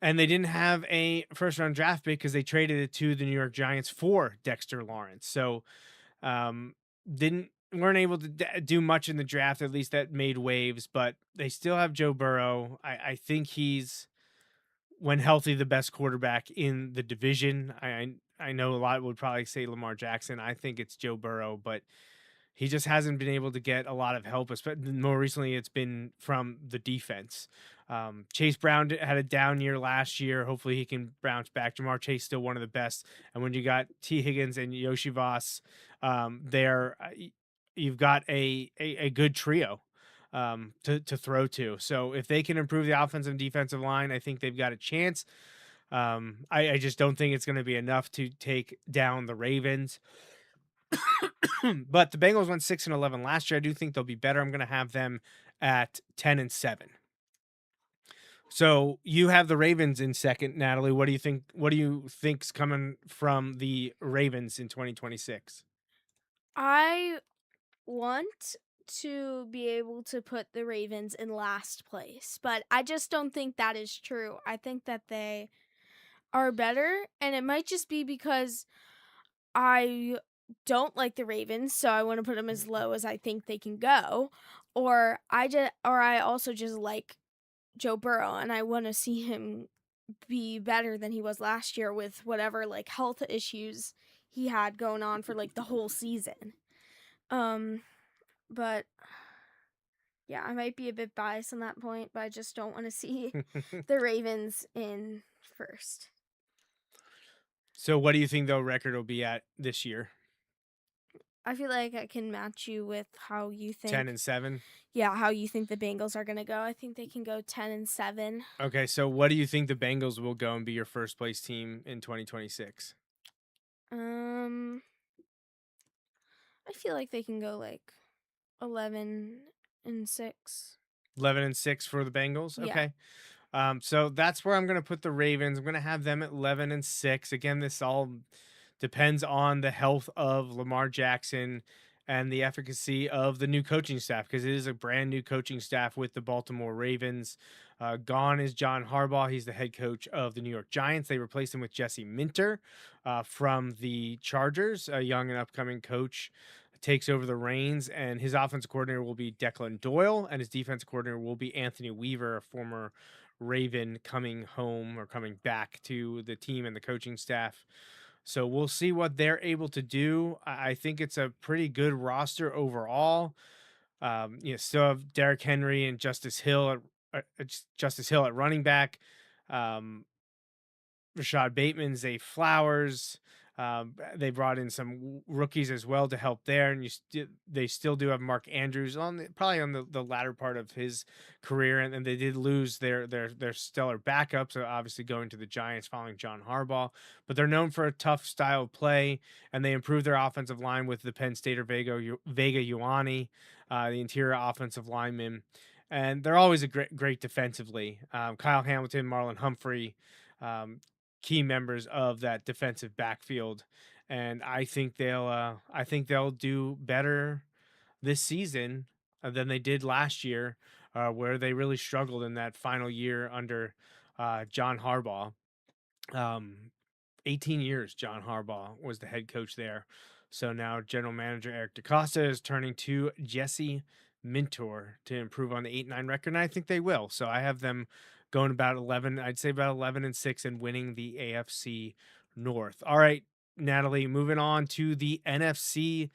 And they didn't have a first round draft pick because they traded it to the New York Giants for Dexter Lawrence. So weren't able to do much in the draft, at least that made waves, but they still have Joe Burrow. I think he's, when healthy, the best quarterback in the division. I know a lot would probably say Lamar Jackson. I think it's Joe Burrow, but he just hasn't been able to get a lot of help. More recently, it's been from the defense. Chase Brown had a down year last year. Hopefully, he can bounce back. Jamar Chase still one of the best. And when you got T. Higgins and Yoshi Voss there, you've got a good trio to throw to. So if they can improve the offensive and defensive line, I think they've got a chance. I just don't think it's going to be enough to take down the Ravens. But the Bengals went 6-11 last year. I do think they'll be better. I'm going to have them at 10-7. So you have the Ravens in second, Natalie. What do you think? What do you think's coming from the Ravens in 2026? I want to be able to put the Ravens in last place, but I just don't think that is true. I think that they are better, and it might just be because I don't like the Ravens, so I want to put them as low as I think they can go, or I also just like Joe Burrow and I want to see him be better than he was last year with whatever like health issues he had going on for like the whole season. But yeah, I might be a bit biased on that point, but I just don't want to see the Ravens in first. So what do you think the record will be at this year? I feel like I can match you with how you think 10-7. Yeah, how you think the Bengals are gonna go. I think they can go 10-7. Okay, so what do you think the Bengals will go and be your first place team in 2026? I feel like they can go like 11-6. 11-6 for the Bengals. Yeah. Okay. So that's where I'm going to put the Ravens. I'm going to have them at 11-6. Again, depends on the health of Lamar Jackson and the efficacy of the new coaching staff, because it is a brand new coaching staff with the Baltimore Ravens. Gone is John Harbaugh. He's the head coach of the New York Giants. They replaced him with Jesse Minter from the Chargers, a young and upcoming coach. Takes over the reins, and his offensive coordinator will be Declan Doyle, and his defensive coordinator will be Anthony Weaver, a former Raven coming home or coming back to the team and the coaching staff. So we'll see what they're able to do. I think it's a pretty good roster overall. Still have Derrick Henry and Justice Hill at running back. Rashad Bateman, Zay Flowers. They brought in some rookies as well to help there, and they still do have Mark Andrews probably on the latter part of his career, and they did lose their stellar backup, so obviously going to the Giants following John Harbaugh. But they're known for a tough style of play, and they improved their offensive line with the Penn Stater Vega Ioane, the interior offensive lineman, and they're always a great defensively. Kyle Hamilton, Marlon Humphrey. Key members of that defensive backfield, and I think they'll do better this season than they did last year, where they really struggled in that final year under John Harbaugh. 18 years John Harbaugh was the head coach there. So now general manager Eric DeCosta is turning to Jesse Minter to improve on the 8-9 record, and I think they will. So I have them going about 11, I'd say about 11-6, and winning the AFC North. All right, Natalie, moving on to the NFC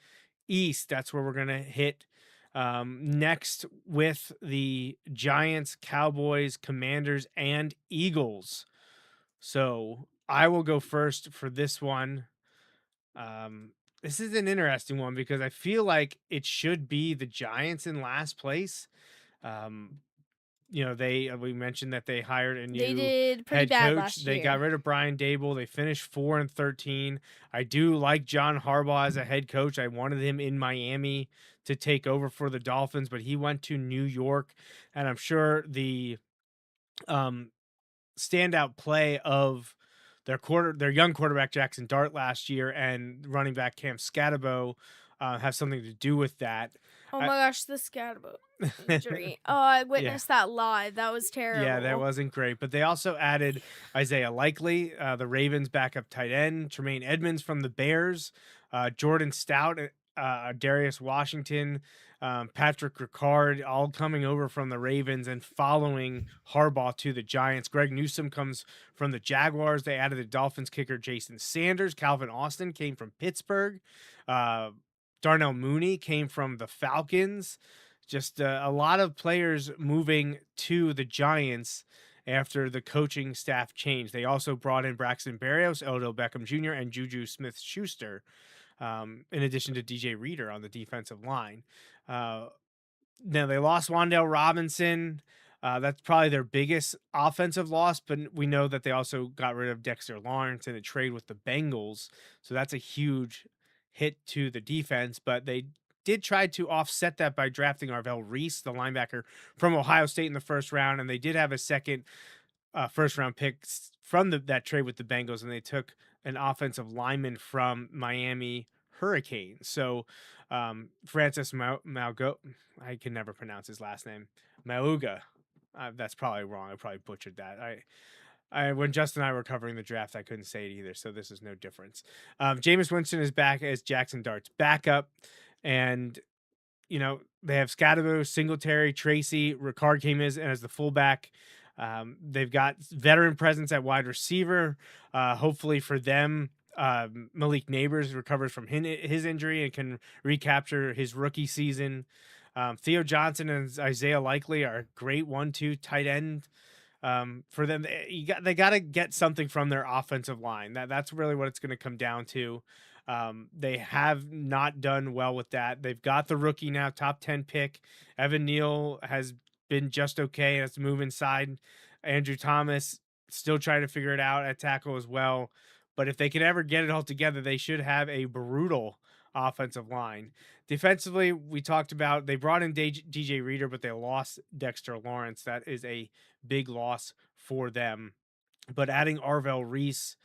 East. That's where we're going to hit next with the Giants, Cowboys, Commanders, and Eagles. So I will go first for this one. This is an interesting one because I feel like it should be the Giants in last place. We mentioned that they hired a They new did pretty head bad coach. last They year. got rid of Brian Dable. They finished 4-13. I do like John Harbaugh as a head coach. I wanted him in Miami to take over for the Dolphins, but he went to New York, and I'm sure the standout play of their young quarterback Jackson Dart last year and running back Cam Scatabo have something to do with that. Oh my gosh, the Scatabo injury. Oh, I witnessed that live. That was terrible. Yeah, that wasn't great. But they also added Isaiah Likely, the Ravens' backup tight end, Tremaine Edmonds from the Bears, Jordan Stout, Darius Washington, Patrick Ricard, all coming over from the Ravens and following Harbaugh to the Giants. Greg Newsome comes from the Jaguars. They added the Dolphins kicker Jason Sanders. Calvin Austin came from Pittsburgh. Darnell Mooney came from the Falcons. Just a lot of players moving to the Giants after the coaching staff changed. They also brought in Braxton Berrios, Odell Beckham Jr., and Juju Smith-Schuster, in addition to DJ Reader on the defensive line. Now, they lost Wan'Dale Robinson. That's probably their biggest offensive loss, but we know that they also got rid of Dexter Lawrence in a trade with the Bengals. So that's a huge hit to the defense, but they did try to offset that by drafting Arvell Reese, the linebacker from Ohio State, in the first round, and they did have a second first-round pick from that trade with the Bengals, and they took an offensive lineman from Miami Hurricanes. So Francis Mauga, I can never pronounce his last name, Mauga. That's probably wrong. I probably butchered that. When Justin and I were covering the draft, I couldn't say it either, so this is no difference. Jameis Winston is back as Jackson Dart's backup, and they have Scatabo, Singletary, Tracy. Ricard came as the fullback. They've got veteran presence at wide receiver. Hopefully for them, Malik Neighbors recovers from his injury and can recapture his rookie season. Theo Johnson and Isaiah Likely are a great 1-2 tight end. For them, they got to get something from their offensive line. That's really what it's going to come down to. They have not done well with that. They've got the rookie now, top 10 pick. Evan Neal has been just okay. Has to move inside. Andrew Thomas still trying to figure it out at tackle as well. But if they can ever get it all together, they should have a brutal offensive line. Defensively, we talked about they brought in DJ Reader, but they lost Dexter Lawrence. That is a big loss for them. But adding Arvell Reese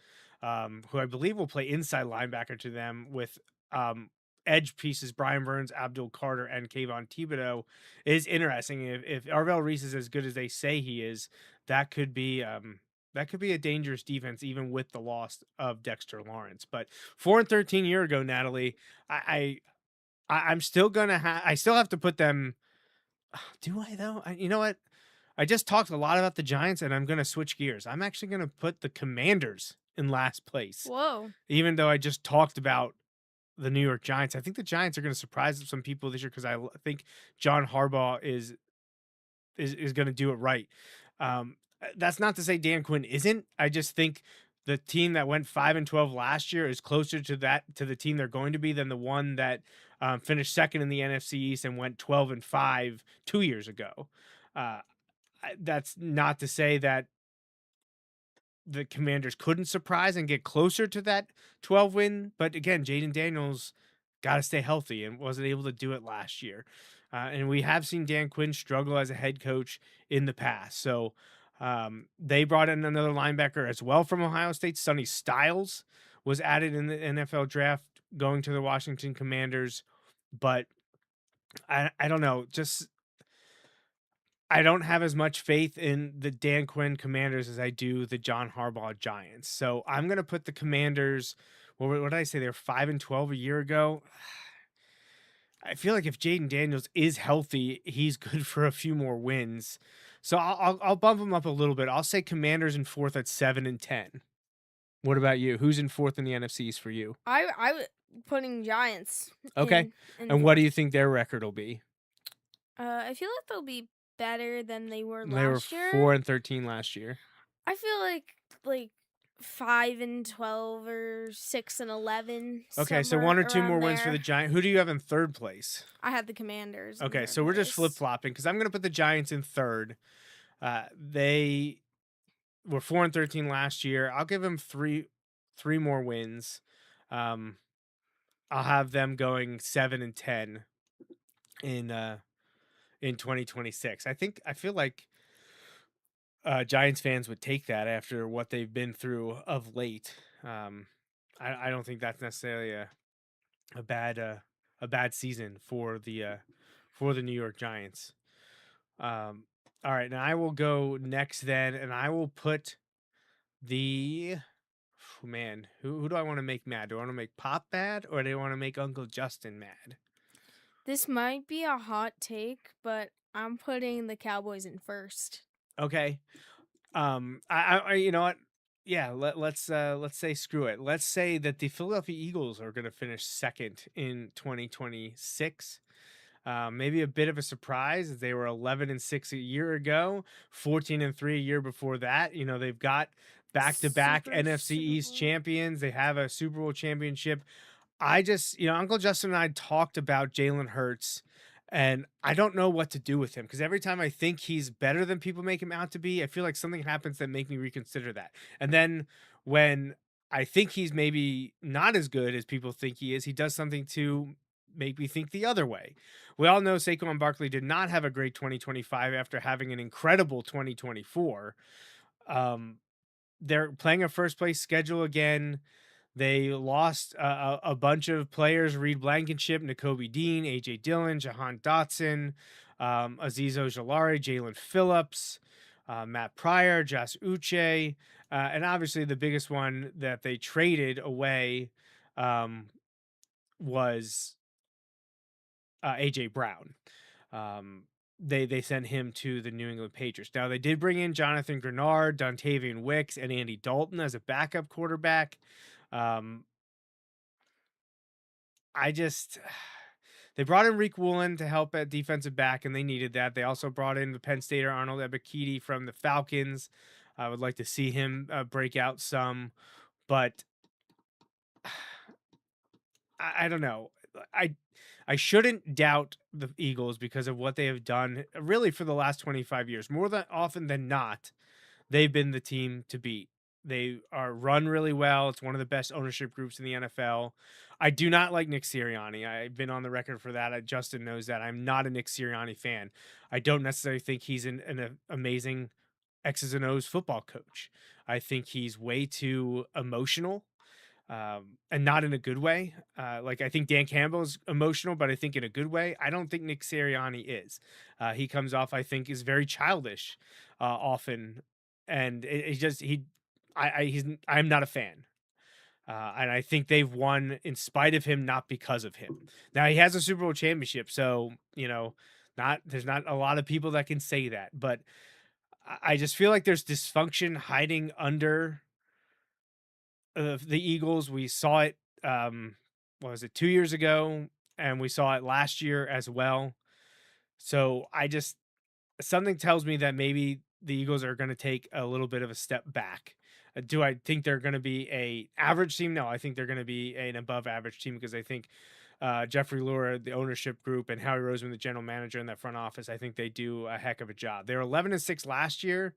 who I believe will play inside linebacker to them with um, edge pieces Brian Burns, Abdul Carter, and Kayvon Thibodeau is interesting. If Arvell Reese is as good as they say he is, that could be a dangerous defense, even with the loss of Dexter Lawrence. But 4-13 year ago, Natalie, I'm still gonna I still have to put them. Do I though? You know what? I just talked a lot about the Giants, and I'm gonna switch gears. I'm actually gonna put the Commanders in last place, Whoa. even though I just talked about the New York Giants. I think the Giants are gonna surprise some people this year because think John Harbaugh is going to do it right. That's not to say Dan Quinn isn't. I just think the team that went 5-12 last year is closer to the team they're going to be than the one that finished second in the NFC East and went 12-5 2 years ago. That's not to say that the Commanders couldn't surprise and get closer to that 12 win, but again, Jaden Daniels got to stay healthy and wasn't able to do it last year. And we have seen Dan Quinn struggle as a head coach in the past. So they brought in another linebacker as well from Ohio State. Sonny Styles was added in the NFL draft going to the Washington Commanders. But I don't know. Just I don't have as much faith in the Dan Quinn Commanders as I do the John Harbaugh Giants. So I'm going to put the Commanders. What did I say? They're 5-12 a year ago. I feel like if Jaden Daniels is healthy, he's good for a few more wins. So I'll bump him up a little bit. I'll say Commanders in fourth at 7-10. What about you? Who's in fourth in the NFCs for you? I was putting Giants. Okay. And what do you think their record will be? I feel like they'll be better than they were They were last year. 4-13 last year. I feel like 5-12 or 6-11. Okay, so one or two more wins for the Giants. Who do you have in third place? I had the Commanders. in Okay, third so we're just place. flip-flopping because I'm going to put the Giants in third. They were 4-13 last year. I'll give them three more wins. I'll have them going 7-10 in 2026. I feel like Giants fans would take that after what they've been through of late. I don't think that's necessarily a bad season for the New York Giants. All right, now I will go next then, and I will put the man. Who do I want to make mad? Do I want to make Pop mad, or do I want to make Uncle Justin mad? This might be a hot take, but I'm putting the Cowboys in first. Okay. I you know what? Yeah, let's say screw it. Let's say that the Philadelphia Eagles are going to finish second in 2026. Maybe a bit of a surprise as they were 11-6 a year ago, 14-3 a year before that. You know, they've got back-to-back NFC East champions. They have a Super Bowl championship. Uncle Justin and I talked about Jalen Hurts, and I don't know what to do with him because every time I think he's better than people make him out to be, I feel like something happens that make me reconsider that. And then when I think he's maybe not as good as people think he is, he does something to make me think the other way. We all know Saquon Barkley did not have a great 2025 after having an incredible 2024. They're playing a first place schedule again. They lost a bunch of players: Reed Blankenship, Nakobe Dean, AJ Dillon, Jahan Dotson, Aziz Ojolari, Jalen Phillips, Matt Pryor, Josh Uche, and obviously the biggest one that they traded away was AJ Brown. They sent him to the New England Patriots. Now they did bring in Jonathan Grenard, Dontavian Wicks, and Andy Dalton as a backup quarterback. They brought in Reek Woolen to help at defensive back, and they needed that. They also brought in the Penn Stater Arnold Ebiketie from the Falcons. I would like to see him break out some, but I don't know. I shouldn't doubt the Eagles because of what they have done really for the last 25 years. More than often than not, they've been the team to beat. They are run really well. It's one of the best ownership groups in the NFL. I do not like Nick Sirianni. I've been on the record for that. Justin knows that. I'm not a Nick Sirianni fan. I don't necessarily think he's an amazing X's and O's football coach. I think he's way too emotional, and not in a good way. Like I think Dan Campbell's emotional, but I think in a good way. I don't think Nick Sirianni is. He comes off, I think, is very childish often, and it just I'm not a fan. And I think they've won in spite of him, not because of him. Now he has a Super Bowl championship, so not there's not a lot of people that can say that, but I just feel like there's dysfunction hiding under the Eagles. We saw it, what was it, 2 years ago, and we saw it last year as well. So something tells me that maybe the Eagles are going to take a little bit of a step back. Do I think they're going to be a average team? No, I think they're going to be an above average team because I think Jeffrey Lurie, the ownership group, and Howie Roseman, the general manager in that front office, I think they do a heck of a job. They were 11-6 last year.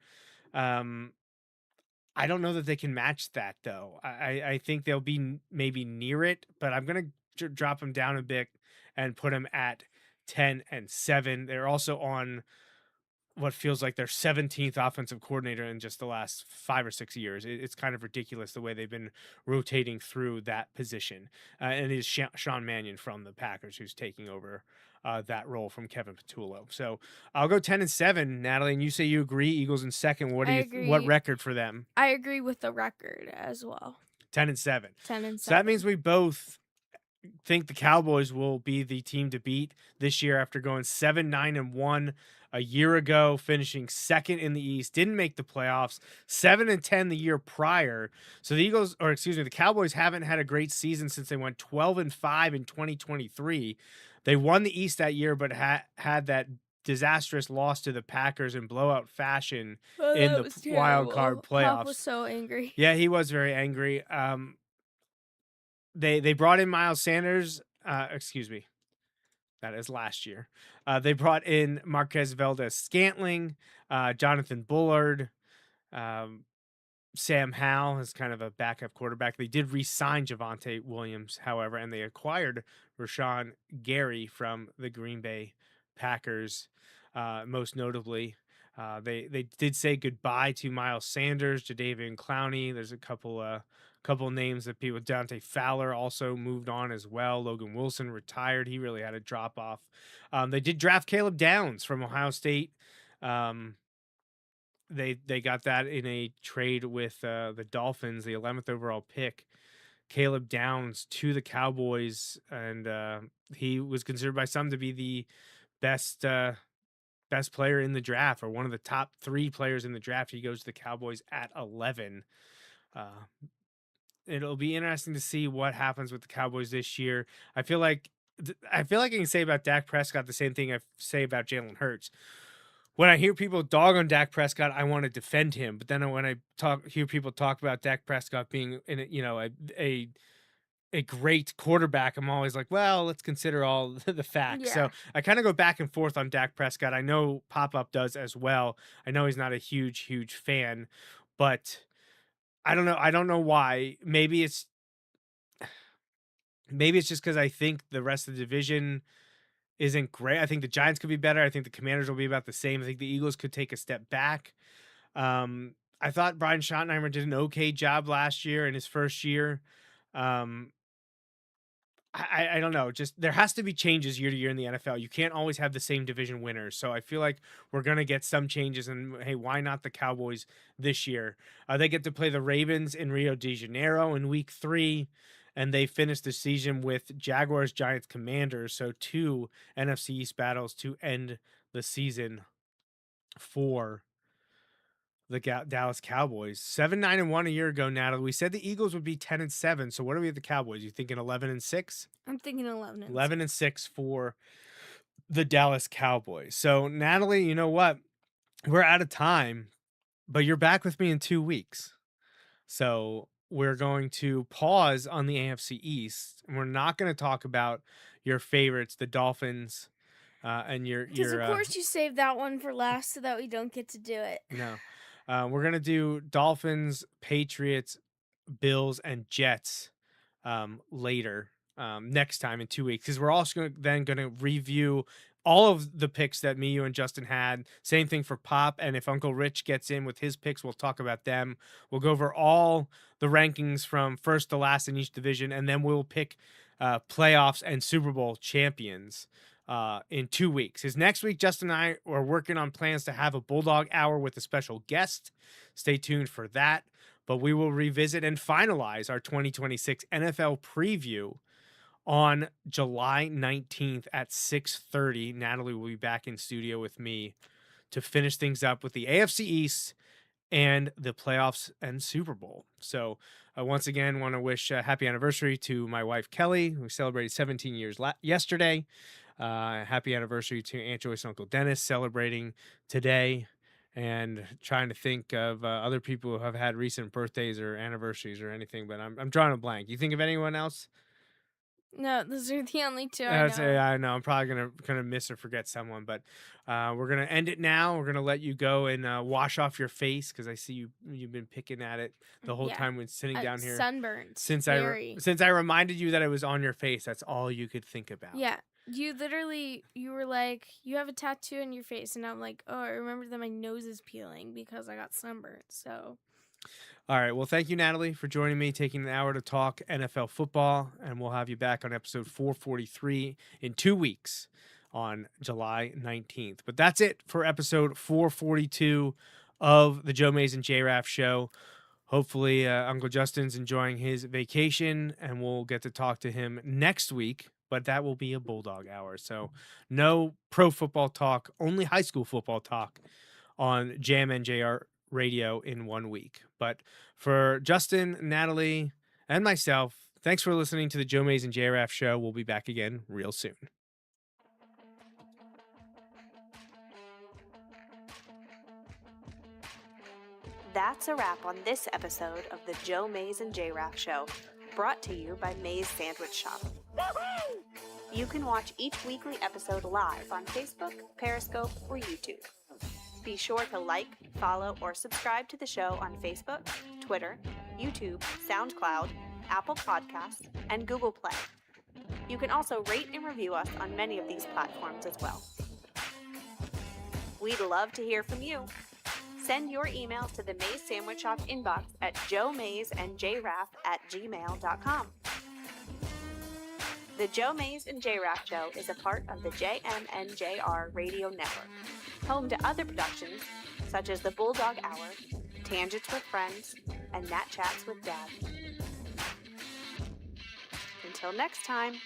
I don't know that they can match that though. I think they'll be maybe near it, but I'm gonna drop them down a bit and put them at 10-7. They're also on what feels like their 17th offensive coordinator in just the last 5 or 6 years. It's kind of ridiculous the way they've been rotating through that position. And it is Sean Mannion from the Packers who's taking over that role from Kevin Patullo. So I'll go 10-7, Natalie. And you say you agree. Eagles in second. What do I you? What agree. record for them? I agree with the record as well. 10-7. 10-7. So that means we both think the Cowboys will be the team to beat this year after going 7-9-1 a year ago, finishing second in the East, didn't make the playoffs, 7-10 the year prior. So the Cowboys haven't had a great season since they went 12-5 in 2023. They won the East that year, but had that disastrous loss to the Packers in blowout fashion in the wild card playoffs. Pop was so angry. Yeah, he was very angry. They brought in Miles Sanders. Excuse me. That is last year. They brought in Marquez Valdez-Scantling, Jonathan Bullard, Sam Howell as kind of a backup quarterback. They did re-sign Javonte Williams, however, and they acquired Rashawn Gary from the Green Bay Packers, most notably. They did say goodbye to Miles Sanders, Jadeveon Clowney. There's a couple names that people. Dante Fowler also moved on as well. Logan Wilson retired. He really had a drop off. They did draft Caleb Downs from Ohio State. They got that in a trade with the Dolphins, the 11th overall pick. Caleb Downs to the Cowboys, and he was considered by some to be the best player in the draft, or one of the top 3 players in the draft. He goes to the Cowboys at 11. It'll be interesting to see what happens with the Cowboys this year. I feel like I can say about Dak Prescott the same thing I say about Jalen Hurts. When I hear people dog on Dak Prescott, I want to defend him. But then when I hear people talk about Dak Prescott being a great quarterback, I'm always like, well, let's consider all the facts. Yeah. So I kind of go back and forth on Dak Prescott. I know Pop-Up does as well. I know he's not a huge fan, but I don't know. I don't know why. Maybe it's just because I think the rest of the division isn't great. I think the Giants could be better. I think the Commanders will be about the same. I think the Eagles could take a step back. I thought Brian Schottenheimer did an okay job last year in his first year. I don't know. Just there has to be changes year to year in the NFL. You can't always have the same division winners. So I feel like we're gonna get some changes. And hey, why not the Cowboys this year? They get to play the Ravens in Rio de Janeiro in Week 3, and they finish the season with Jaguars, Giants, Commanders. So 2 NFC East battles to end the season for the Dallas Cowboys. 7-9-1 a year ago, Natalie. We said the Eagles would be 10-7. So what are we at the Cowboys? You thinking 11-6? I'm thinking 11. 11-6 for the Dallas Cowboys. So Natalie, you know what? We're out of time, but you're back with me in 2 weeks. So we're going to pause on the AFC East, and we're not going to talk about your favorites, the Dolphins, and your. Because of course you saved that one for last, so that we don't get to do it. No. We're going to do Dolphins, Patriots, Bills, and Jets later next time in 2 weeks, because we're also then going to review all of the picks that me, you, and Justin had. Same thing for Pop, and if Uncle Rich gets in with his picks, we'll talk about them. We'll go over all the rankings from first to last in each division, and then we'll pick playoffs and Super Bowl champions in 2 weeks. Because next week, Justin and I are working on plans to have a Bulldog Hour with a special guest. Stay tuned for that. But we will revisit and finalize our 2026 NFL preview on July 19th at 6:30. Natalie will be back in studio with me to finish things up with the AFC East and the playoffs and Super Bowl. So once again, want to wish a happy anniversary to my wife, Kelly, who celebrated 17 years yesterday. Happy anniversary to Aunt Joyce and Uncle Dennis, celebrating today. And trying to think of other people who have had recent birthdays or anniversaries or anything, but I'm drawing a blank. You think of anyone else? No, those are the only two I know. I know. I'm probably gonna miss or forget someone, but we're gonna end it now. We're gonna let you go and wash off your face, because I see you've been picking at it the whole time when sitting down here. Sunburned. Since I reminded you that it was on your face, that's all you could think about. Yeah. You were like, you have a tattoo on your face, and I'm like, oh, I remember that my nose is peeling because I got sunburned. So, all right. Well, thank you, Natalie, for joining me, taking an hour to talk NFL football, and we'll have you back on episode 443 in 2 weeks on July 19th. But that's it for episode 442 of the Joe Mays and J-Raff show. Hopefully, Uncle Justin's enjoying his vacation, and we'll get to talk to him next week. But that will be a Bulldog Hour. So no pro football talk, only high school football talk on Jam NJR Radio in 1 week. But for Justin, Natalie, and myself, thanks for listening to the Joe Mays and J-Raff show. We'll be back again real soon. That's a wrap on this episode of the Joe Mays and J-Raff show, brought to you by Mays Sandwich Shop. You can watch each weekly episode live on Facebook, Periscope, or YouTube. Be sure to like, follow, or subscribe to the show on Facebook, Twitter, YouTube, SoundCloud, Apple Podcasts, and Google Play. You can also rate and review us on many of these platforms as well. We'd love to hear from you. Send your emails to the Mays Sandwich Shop inbox at joemaysandjraff@gmail.com. The Joe Mays and J-Raff show is a part of the JMNJR Radio Network, home to other productions such as the Bulldog Hour, Tangents with Friends, and Nat Chats with Dad. Until next time.